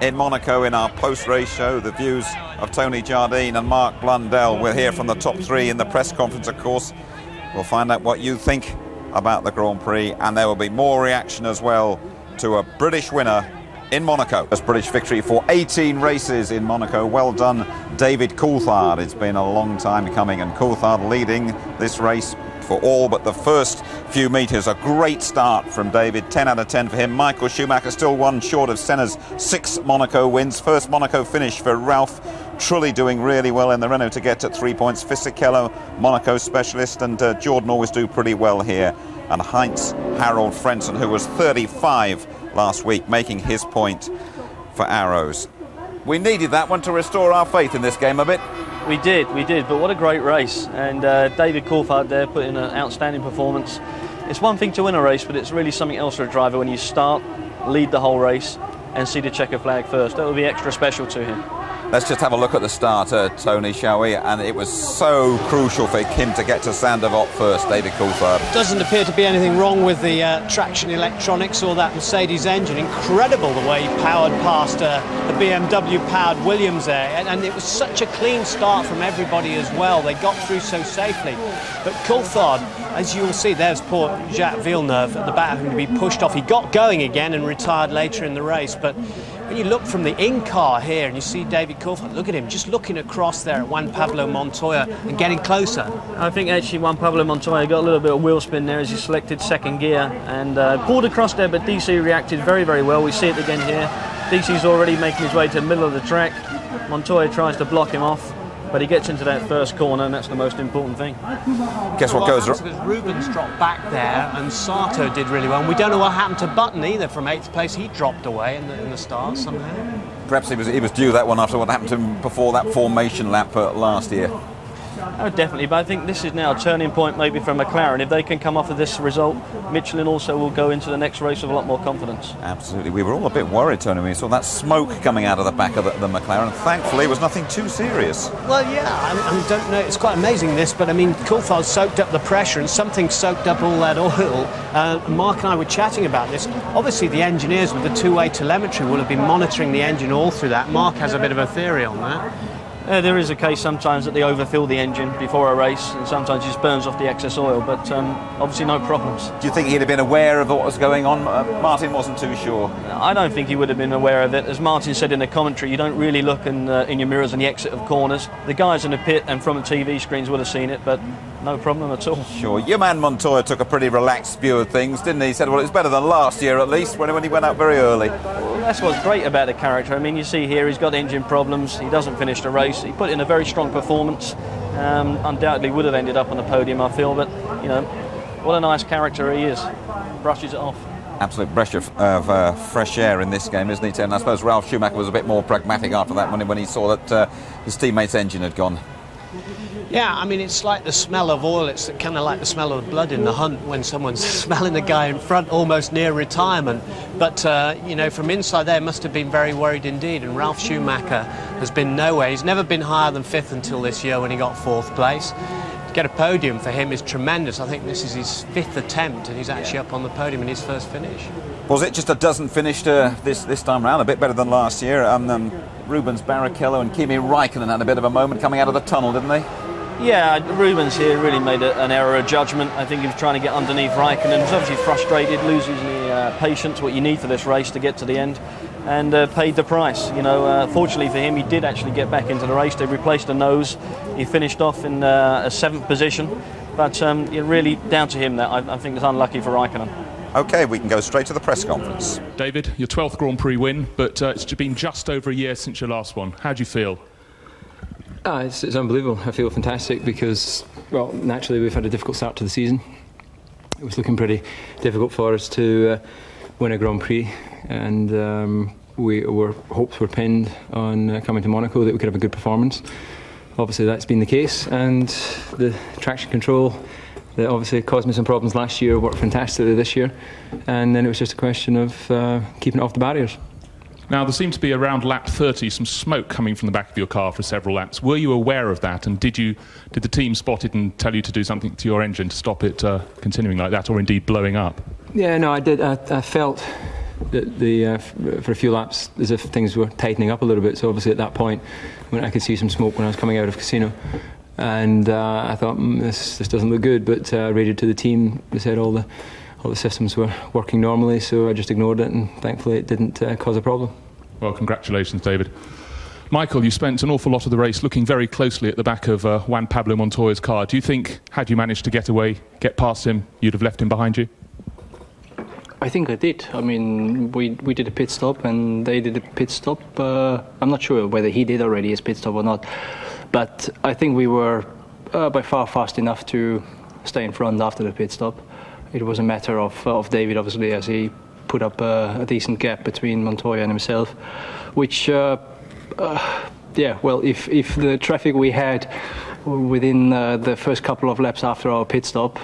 in Monaco in our post-race show. The views of Tony Jardine and Mark Blundell. We'll hear from the top three in the press conference, of course. We'll find out what you think about the Grand Prix, and there will be more reaction as well to a British winner in Monaco. A British victory for 18 races in Monaco. Well done, David Coulthard. It's been a long time coming, and Coulthard leading this race for all but the first few metres. A great start from David, 10 out of 10 for him. Michael Schumacher still one short of Senna's 6 Monaco wins. First Monaco finish for Ralph. Trulli doing really well in the Renault to get to 3 points. Fisichella, Monaco specialist, and Jordan always do pretty well here. And Heinz Harold Frentzen, who was 35 last week, making his point for Arrows. We needed that one to restore our faith in this game a bit. We did, but what a great race. And David Coulthard there put in an outstanding performance. It's one thing to win a race, but it's really something else for a driver when you start, lead the whole race, and see the checker flag first. That will be extra special to him. Let's just have a look at the starter, Tony, shall we? And it was so crucial for him to get to Sandoval first, David Coulthard. Doesn't appear to be anything wrong with the traction electronics or that Mercedes engine. Incredible the way he powered past the BMW-powered Williams there. And it was such a clean start from everybody as well. They got through so safely. But Coulthard, as you will see, there's poor Jacques Villeneuve at the back having to be pushed off. He got going again and retired later in the race. But when you look from the in-car here and you see David Coulthard. Look at him, just looking across there at Juan Pablo Montoya and getting closer. I think actually Juan Pablo Montoya got a little bit of wheel spin there as he selected second gear and pulled across there, but DC reacted very, very well. We see it again here. DC's already making his way to the middle of the track. Montoya tries to block him off, but he gets into that first corner, and that's the most important thing. Guess what goes wrong? Because Rubens dropped back there, and Sato did really well. And we don't know what happened to Button either from 8th place. He dropped away in the start somehow. Perhaps he was due that one after what happened to him before that formation lap last year. Oh, definitely, but I think this is now a turning point maybe for McLaren. If they can come off of this result, Michelin also will go into the next race with a lot more confidence. Absolutely. We were all a bit worried, Tony, when we saw that smoke coming out of the back of the McLaren. Thankfully, it was nothing too serious. Well, yeah, I don't know. It's quite amazing, this, but I mean, Coulthard soaked up the pressure and something soaked up all that oil. Mark and I were chatting about this. Obviously, the engineers with the two-way telemetry will have been monitoring the engine all through that. Mark has a bit of a theory on that. There is a case sometimes that they overfill the engine before a race, and sometimes it just burns off the excess oil, but obviously no problems. Do you think he'd have been aware of what was going on? Martin wasn't too sure. I don't think he would have been aware of it. As Martin said in the commentary, you don't really look in your mirrors on the exit of corners. The guys in the pit and from the TV screens would have seen it, but no problem at all. Sure. Your man Montoya took a pretty relaxed view of things, didn't he? He said, well, it's better than last year at least, when he went out very early. Well, that's what's great about the character. I mean, you see here, he's got engine problems. He doesn't finish the race. He put in a very strong performance. Undoubtedly would have ended up on the podium, I feel, but, you know, what a nice character he is. Brushes it off. Absolute breath of fresh air in this game, isn't he, And I suppose Ralf Schumacher was a bit more pragmatic after that when he saw that his teammate's engine had gone. Yeah, I mean, it's like the smell of oil. It's kind of like the smell of blood in the hunt when someone's smelling the guy in front almost near retirement. But, you know, from inside there, must have been very worried indeed. And Ralf Schumacher has been nowhere. He's never been higher than 5th until this year when he got 4th place. To get a podium for him is tremendous. I think this is his 5th attempt, and he's actually up on the podium in his first finish. Was it just a dozen finished this time round? A bit better than last year. Rubens Barrichello and Kimi Räikkönen had a bit of a moment coming out of the tunnel, didn't they? Yeah, Rubens here really made an error of judgment. I think he was trying to get underneath Räikkönen. He was obviously frustrated, loses the patience, what you need for this race to get to the end, and paid the price. You know, fortunately for him, he did actually get back into the race. They replaced the nose. He finished off in a 7th position, but really down to him that I think it's unlucky for Räikkönen. OK, we can go straight to the press conference. David, your 12th Grand Prix win, but it's been just over a year since your last one. How do you feel? It's unbelievable. I feel fantastic because, well, naturally we've had a difficult start to the season. It was looking pretty difficult for us to win a Grand Prix, and our hopes were pinned on coming to Monaco that we could have a good performance. Obviously that's been the case, and the traction control that obviously caused me some problems last year worked fantastically this year, and then it was just a question of keeping it off the barriers. Now, there seemed to be around lap 30 some smoke coming from the back of your car for several laps. Were you aware of that, and did the team spot it and tell you to do something to your engine to stop it continuing like that, or indeed blowing up? Yeah, no, I did. I felt that for a few laps as if things were tightening up a little bit. So obviously at that point, when I could see some smoke when I was coming out of Casino, and I thought this doesn't look good. But I rated to the team. They said all the systems were working normally, so I just ignored it, and thankfully it didn't cause a problem. Well, congratulations, David. Michael, you spent an awful lot of the race looking very closely at the back of Juan Pablo Montoya's car. Do you think, had you managed to get past him, you'd have left him behind you? I think I did. I mean, we did a pit stop and they did a pit stop. I'm not sure whether he did already his pit stop or not, but I think we were by far fast enough to stay in front after the pit stop. It was a matter of David, obviously, as he put up a decent gap between Montoya and himself, which, well, if the traffic we had within the first couple of laps after our pit stop,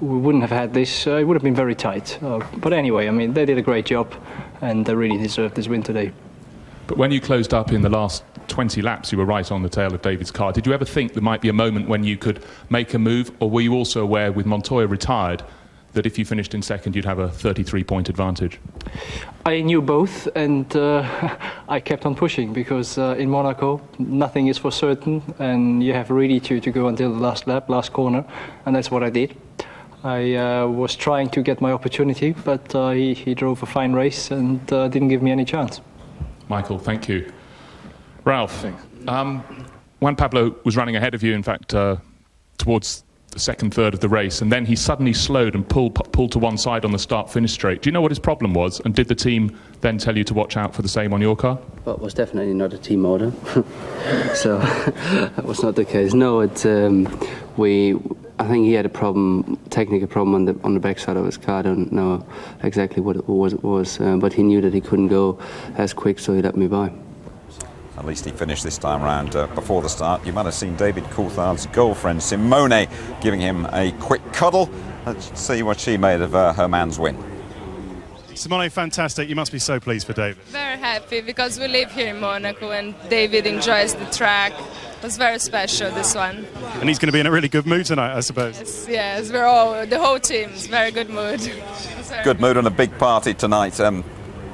we wouldn't have had this. It would have been very tight. But anyway, I mean, they did a great job, and they really deserved this win today. But when you closed up in the last 20 laps, you were right on the tail of David's car. Did you ever think there might be a moment when you could make a move, or were you also aware, with Montoya retired, that if you finished in second, you'd have a 33-point advantage? I knew both, and I kept on pushing, because in Monaco, nothing is for certain, and you have really to go until the last lap, last corner, and that's what I did. I was trying to get my opportunity, but he drove a fine race and didn't give me any chance. Michael, thank you. Ralph, Juan Pablo was running ahead of you, in fact, towards the second third of the race, and then he suddenly slowed and pulled to one side on the start-finish straight. Do you know what his problem was? And did the team then tell you to watch out for the same on your car? Well, it was definitely not a team order, so that was not the case. No, I think he had a problem, technical problem on the back side of his car. I don't know exactly what it was, but he knew that he couldn't go as quick, so he let me by. At least he finished this time round before the start. You might have seen David Coulthard's girlfriend Simone giving him a quick cuddle. Let's see what she made of her man's win. Simone, fantastic. You must be so pleased for David. Very happy because we live here in Monaco and David enjoys the track. It was very special, this one. And he's going to be in a really good mood tonight, I suppose. Yes, we're all, the whole team is very good mood. Good mood and a big party tonight.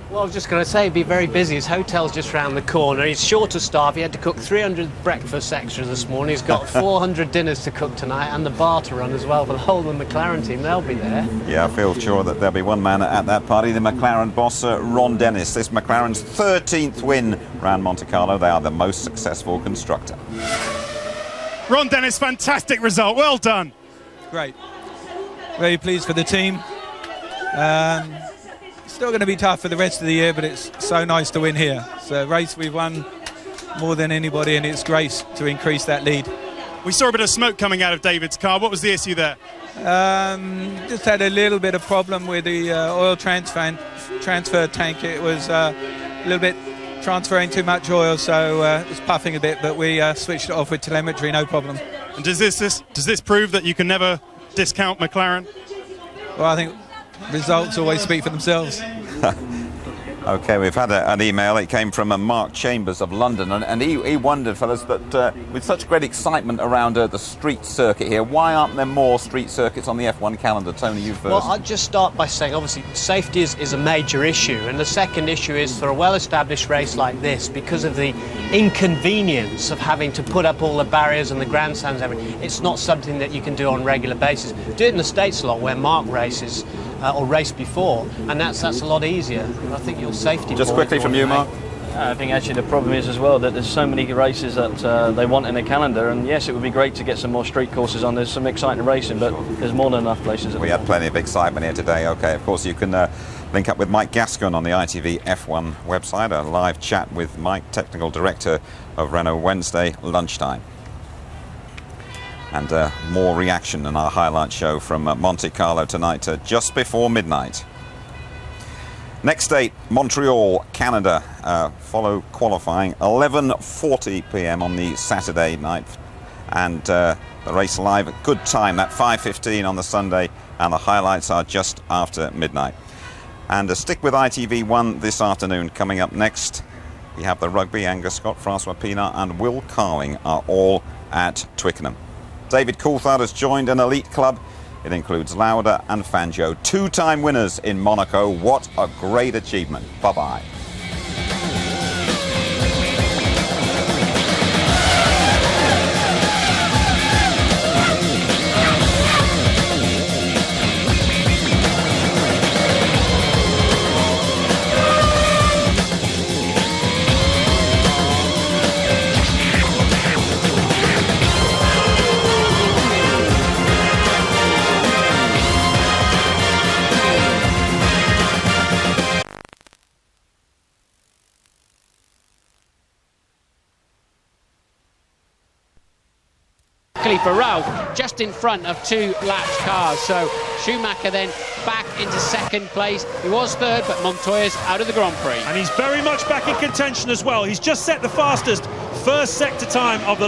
Well, I was just going to say, he'd be very busy. His hotel's just round the corner. He's short of staff. He had to cook 300 breakfast extras this morning. He's got 400 dinners to cook tonight and the bar to run as well for the whole of the McLaren team. They'll be there. Yeah, I feel sure that there'll be one man at that party, the McLaren boss, Ron Dennis. This McLaren's 13th win round Monte Carlo. They are the most successful constructor. Ron Dennis, fantastic result. Well done. Great. Very pleased for the team. Still going to be tough for the rest of the year, but it's so nice to win here. It's a race we've won more than anybody, and it's great to increase that lead. We saw a bit of smoke coming out of David's car. What was the issue there? Just had a little bit of problem with the oil transfer tank. It was a little bit transferring too much oil, so it was puffing a bit, but we switched it off with telemetry, no problem. And does this prove that you can never discount McLaren? Well, I think results always speak for themselves. OK, we've had an email. It came from Mark Chambers of London, and he wondered, fellas, that with such great excitement around the street circuit here, why aren't there more street circuits on the F1 calendar? Tony, you first. Well, I'd just start by saying, obviously, safety is a major issue, and the second issue is for a well-established race like this, because of the inconvenience of having to put up all the barriers and the grandstands and everything, it's not something that you can do on a regular basis. Do it in the States a lot, where Mark races, or raced before, and that's a lot easier. And I think your safety. Just quickly from you, Mark. I think actually the problem is as well that there's so many races that they want in the calendar, and yes, it would be great to get some more street courses on. There's some exciting racing, but there's more than enough places. We had plenty of excitement here today. OK, of course you can link up with Mike Gascoigne on the ITV F1 website. A live chat with Mike, technical director of Renault, Wednesday lunchtime. And more reaction in our highlight show from Monte Carlo tonight, just before midnight. Next date, Montreal, Canada. Follow qualifying 11:40 p.m. on the Saturday night. And the race live at good time, at 5:15 on the Sunday. And the highlights are just after midnight. And stick with ITV1 this afternoon. Coming up next, we have the rugby. Angus Scott, Francois Pienaar and Will Carling are all at Twickenham. David Coulthard has joined an elite club. It includes Lauda and Fangio, two-time winners in Monaco. What a great achievement. Bye-bye. For Ralph, just in front of two lapped cars. So Schumacher then back into second place. He was third, but Montoya's out of the Grand Prix. And he's very much back in contention as well. He's just set the fastest first sector time of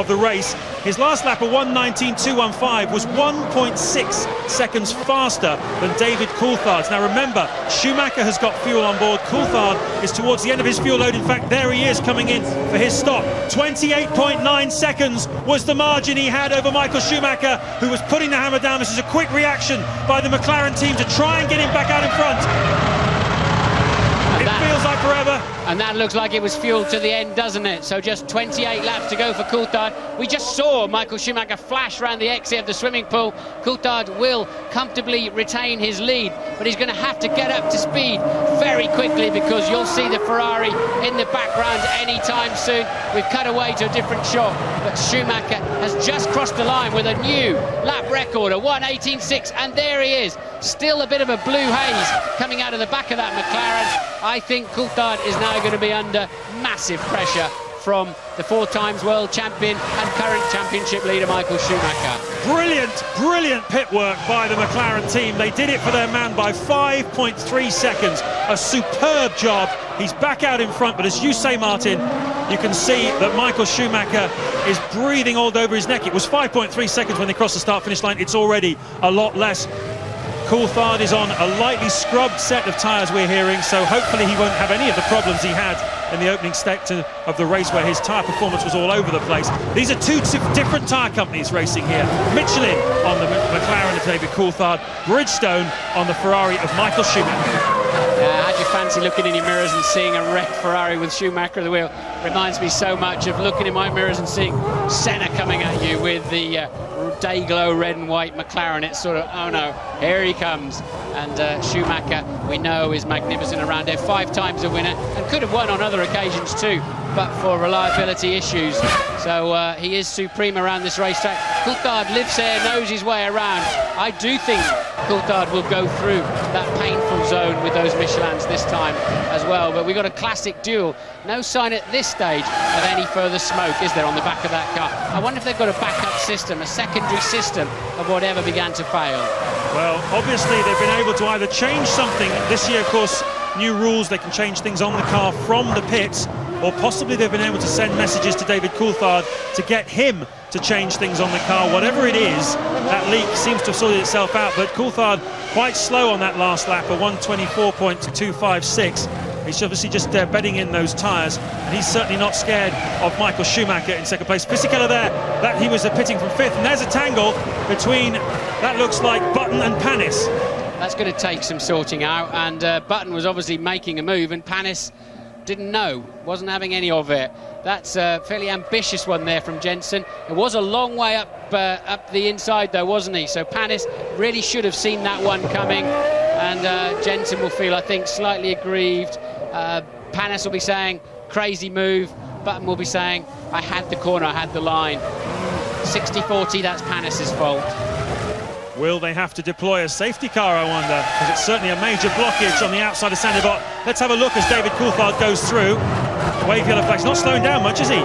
the race. His last lap of 1:19.215 was 1.6 seconds faster than David Coulthard's. Now remember, Schumacher has got fuel on board. Coulthard is towards the end of his fuel load. In fact, there he is coming in for his stop. 28.9 seconds was the margin he had over Michael Schumacher, who was putting the hammer down. This is a quick reaction by the McLaren team to try and get him back out in front. It feels like forever. And that looks like it was fueled to the end, doesn't it? So just 28 laps to go for Coulthard. We just saw Michael Schumacher flash around the exit of the swimming pool. Coulthard will comfortably retain his lead, but he's going to have to get up to speed very quickly, because you'll see the Ferrari in the background anytime soon. We've cut away to a different shot, but Schumacher has just crossed the line with a new lap record, a 1:18.6, and there he is. Still a bit of a blue haze coming out of the back of that McLaren. I think Coulthard is now going to be under massive pressure from the 4-times world champion and current championship leader Michael Schumacher. Brilliant pit work by the McLaren team. They did it for their man by 5.3 seconds. A superb job. He's back out in front, but as you say, Martin, you can see that Michael Schumacher is breathing all over his neck. It was 5.3 seconds when they crossed the start-finish line. It's already a lot less. Coulthard is on a lightly scrubbed set of tyres, we're hearing, so hopefully he won't have any of the problems he had in the opening sector of the race where his tyre performance was all over the place. These are two different tyre companies racing here. Michelin on the McLaren of David Coulthard, Bridgestone on the Ferrari of Michael Schumacher. How'd you fancy looking in your mirrors and seeing a wrecked Ferrari with Schumacher at the wheel? Reminds me so much of looking in my mirrors and seeing Senna coming at you with the day-glow red and white McLaren. It's sort of, oh no, here he comes. And Schumacher, we know, is magnificent around here. 5 times a winner, and could have won on other occasions too, but for reliability issues. So he is supreme around this racetrack. Coulthard lives here, knows his way around. I do think Coulthard will go through that painful zone with those Michelins this time as well. But we've got a classic duel. No sign at this stage of any further smoke, is there, on the back of that car? I wonder if they've got a backup system, a secondary system of whatever began to fail. Well, obviously they've been able to either change something. This year, of course, new rules, they can change things on the car from the pits, or possibly they've been able to send messages to David Coulthard to get him to change things on the car. Whatever it is, that leak seems to have sorted itself out, but Coulthard quite slow on that last lap, a 1:24.256. He's obviously just bedding in those tyres, and he's certainly not scared of Michael Schumacher in second place. Fisichella there, that he was pitting from 5th, and there's a tangle between, that looks like Button and Panis. That's going to take some sorting out, and Button was obviously making a move, and Panis didn't know, wasn't having any of it. That's a fairly ambitious one there from Jensen. It was a long way up the inside though, wasn't he? So Panis really should have seen that one coming, and Jensen will feel, I think, slightly aggrieved. Panis will be saying, crazy move. Button will be saying, I had the corner, I had the line. 60-40, that's Panis's fault. Will they have to deploy a safety car, I wonder? Because it's certainly a major blockage on the outside of Sandibot. Let's have a look as David Coulthard goes through. Wave yellow flags, not slowing down much, is he? Ooh!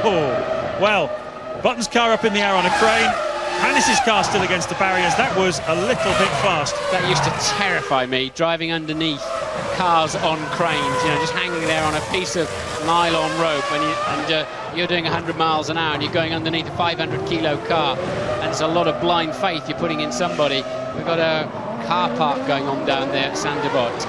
Oh. Well, Button's car up in the air on a crane. Panis's car still against the barriers. That was a little bit fast. That used to terrify me, driving underneath cars on cranes, you know, just hanging there on a piece of nylon rope when you're doing 100 miles an hour and you're going underneath a 500-kilo car, and it's a lot of blind faith you're putting in somebody. We've got a car park going on down there at Sandibot.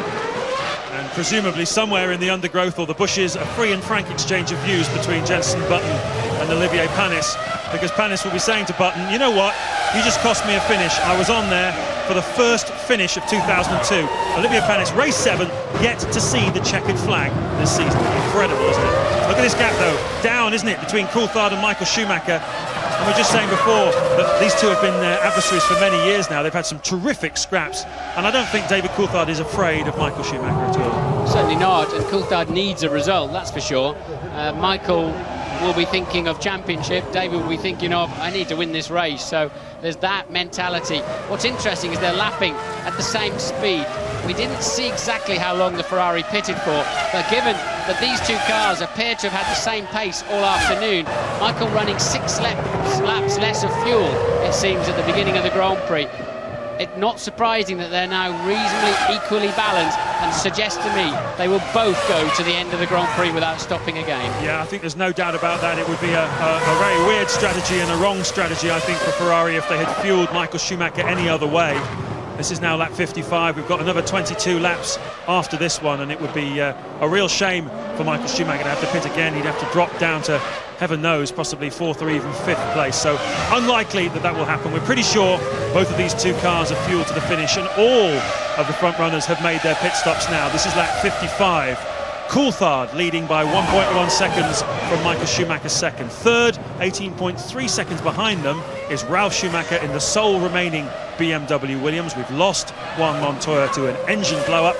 And presumably somewhere in the undergrowth or the bushes, a free and frank exchange of views between Jensen Button and Olivier Panis, because Panis will be saying to Button, you know what, you just cost me a finish. I was on there for the first finish of 2002. Olivier Panis, race 7, yet to see the checkered flag this season. Incredible, isn't it? Look at this gap, though. Down, isn't it, between Coulthard and Michael Schumacher. And we were just saying before that these two have been adversaries for many years now. They've had some terrific scraps, and I don't think David Coulthard is afraid of Michael Schumacher at all. Certainly not, and Coulthard needs a result, that's for sure. Michael will be thinking of championship. David will be thinking of, I need to win this race. So there's that mentality. What's interesting is they're lapping at the same speed. We didn't see exactly how long the Ferrari pitted for, but given that these two cars appear to have had the same pace all afternoon, Michael running 6 laps less of fuel, it seems, at the beginning of the Grand Prix. It's not surprising that they're now reasonably equally balanced, and suggests to me they will both go to the end of the Grand Prix without stopping again. Yeah, I think there's no doubt about that. It would be a very weird strategy and a wrong strategy, I think, for Ferrari if they had fueled Michael Schumacher any other way. This is now lap 55. We've got another 22 laps after this one, and it would be a real shame for Michael Schumacher to have to pit again. He'd have to drop down to, heaven knows, possibly 4th or even 5th place. So unlikely that that will happen. We're pretty sure both of these two cars are fueled to the finish, and all of the front runners have made their pit stops now. This is lap 55. Coulthard leading by 1.1 seconds from Michael Schumacher's second. Third, 18.3 seconds behind them, is Ralf Schumacher in the sole remaining BMW Williams. We've lost Juan Montoya to an engine blow-up.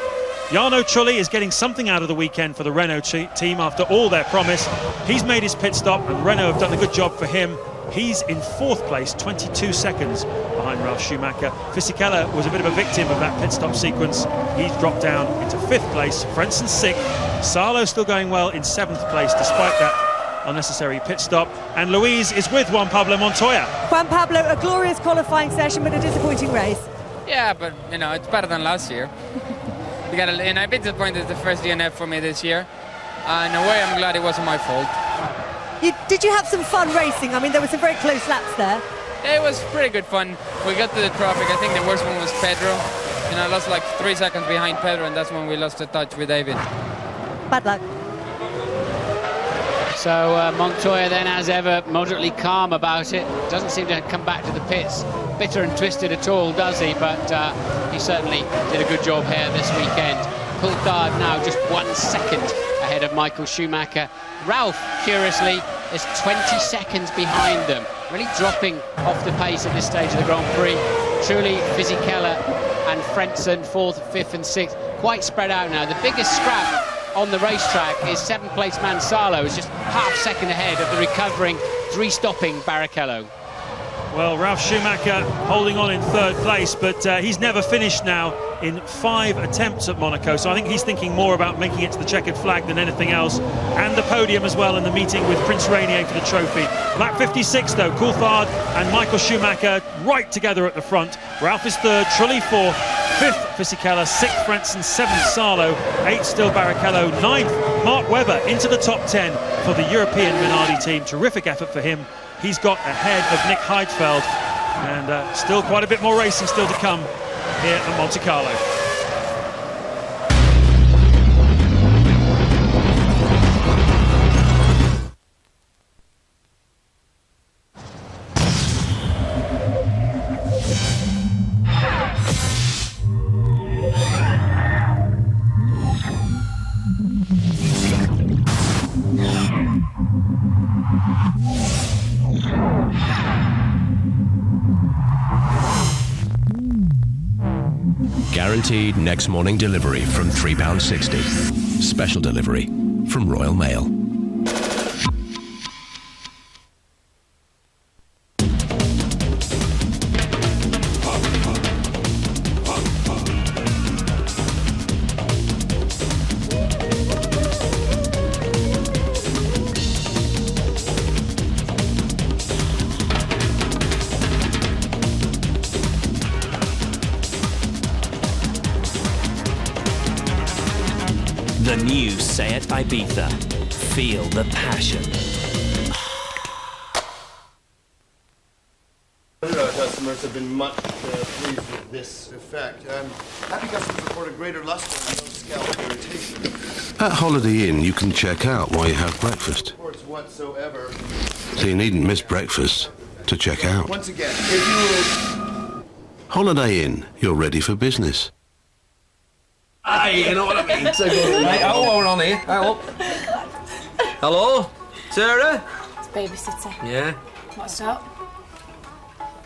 Jarno Trulli is getting something out of the weekend for the Renault team after all their promise. He's made his pit stop and Renault have done a good job for him. He's in fourth place, 22 seconds behind Ralf Schumacher. Fisichella was a bit of a victim of that pit stop sequence. He's dropped down into fifth place. Frentzen sixth. Salo still going well in seventh place despite that unnecessary pit stop. And Louise is with Juan Pablo Montoya. Juan Pablo, a glorious qualifying session, but a disappointing race. Yeah, but you know, it's better than last year. A bit disappointed the first DNF for me this year. In a way, I'm glad it wasn't my fault. Did you have some fun racing? I mean, there were some very close laps there. It was pretty good fun. We got to the traffic. I think the worst one was Pedro. I lost like 3 seconds behind Pedro, and that's when we lost the touch with David. Bad luck. So Montoya then, as ever, moderately calm about it. Doesn't seem to come back to the pits bitter and twisted at all, does he? But he certainly did a good job here this weekend. Coulthard now just 1 second ahead of Michael Schumacher. Ralf, curiously, is 20 seconds behind them, really dropping off the pace at this stage of the Grand Prix. Trulli, Fisichella and Frentzen, 4th, 5th and 6th, quite spread out now. The biggest scrap on the racetrack is 7th place man Salo, is just half second ahead of the recovering, 3-stopping Barrichello. Well, Ralf Schumacher holding on in third place, but he's never finished now in 5 attempts at Monaco, so I think he's thinking more about making it to the checkered flag than anything else, and the podium as well in the meeting with Prince Rainier for the trophy. Lap 56 though, Coulthard and Michael Schumacher right together at the front. Ralf is third, Trulli fourth, 5th Fisichella, 6th Frentzen, 7th Salo, 8th still Barrichello, 9th Mark Webber into the top 10 for the European Minardi team. Terrific effort for him. He's got ahead of Nick Heidfeld, and still quite a bit more racing still to come here at Monte Carlo. Guaranteed next morning delivery from £3.60. Special delivery from Royal Mail. The new Seat Ibiza. Feel the passion. Our customers have been much pleased with this effect. Happy customers report a greater luster and no scalp irritation. At Holiday Inn, you can check out while you have breakfast. Reports whatsoever. So you needn't miss breakfast to check out. Once again, if you... Holiday Inn, you're ready for business. Aye, you know what I mean? So good. Right, oh, we're on here. Hello. Hello? Sarah? It's babysitter. Yeah. What's up?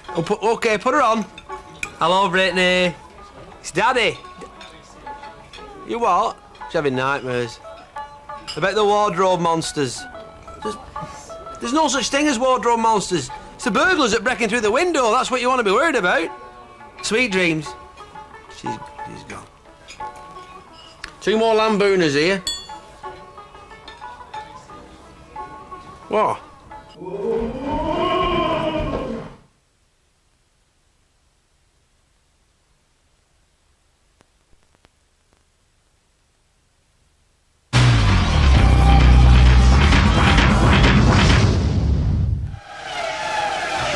Oh, okay, put her on. Hello, Brittany. It's Daddy. You what? She's having nightmares. About the wardrobe monsters. There's no such thing as wardrobe monsters. It's the burglars that breaking through the window. That's what you want to be worried about. Sweet dreams. She's gone. 2 more Lambooners here. What?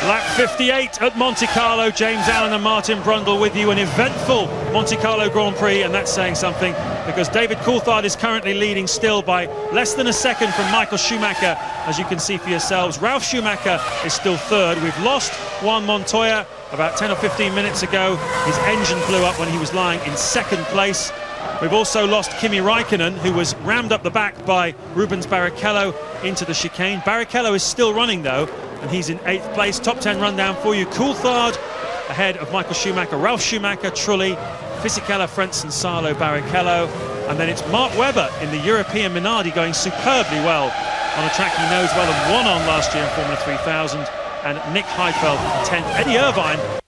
Lap 58 at Monte Carlo. James Allen and Martin Brundle with you. An eventful Monte Carlo Grand Prix, and that's saying something because David Coulthard is currently leading still by less than a second from Michael Schumacher, as you can see for yourselves. Ralf Schumacher is still third. We've lost Juan Montoya. about 10 or 15 minutes ago. His engine blew up when he was lying in second place. We've also lost Kimi Räikkönen, who was rammed up the back by Rubens Barrichello into the chicane. Barrichello is still running though, and he's in 8th place. Top 10 rundown for you. Coulthard ahead of Michael Schumacher, Ralf Schumacher, Trulli, Fisichella, Frentzen, Salo, Barrichello. And then it's Mark Webber in the European Minardi going superbly well on a track he knows well and won on last year in Formula 3000. And Nick Heidfeld 10th. Eddie Irvine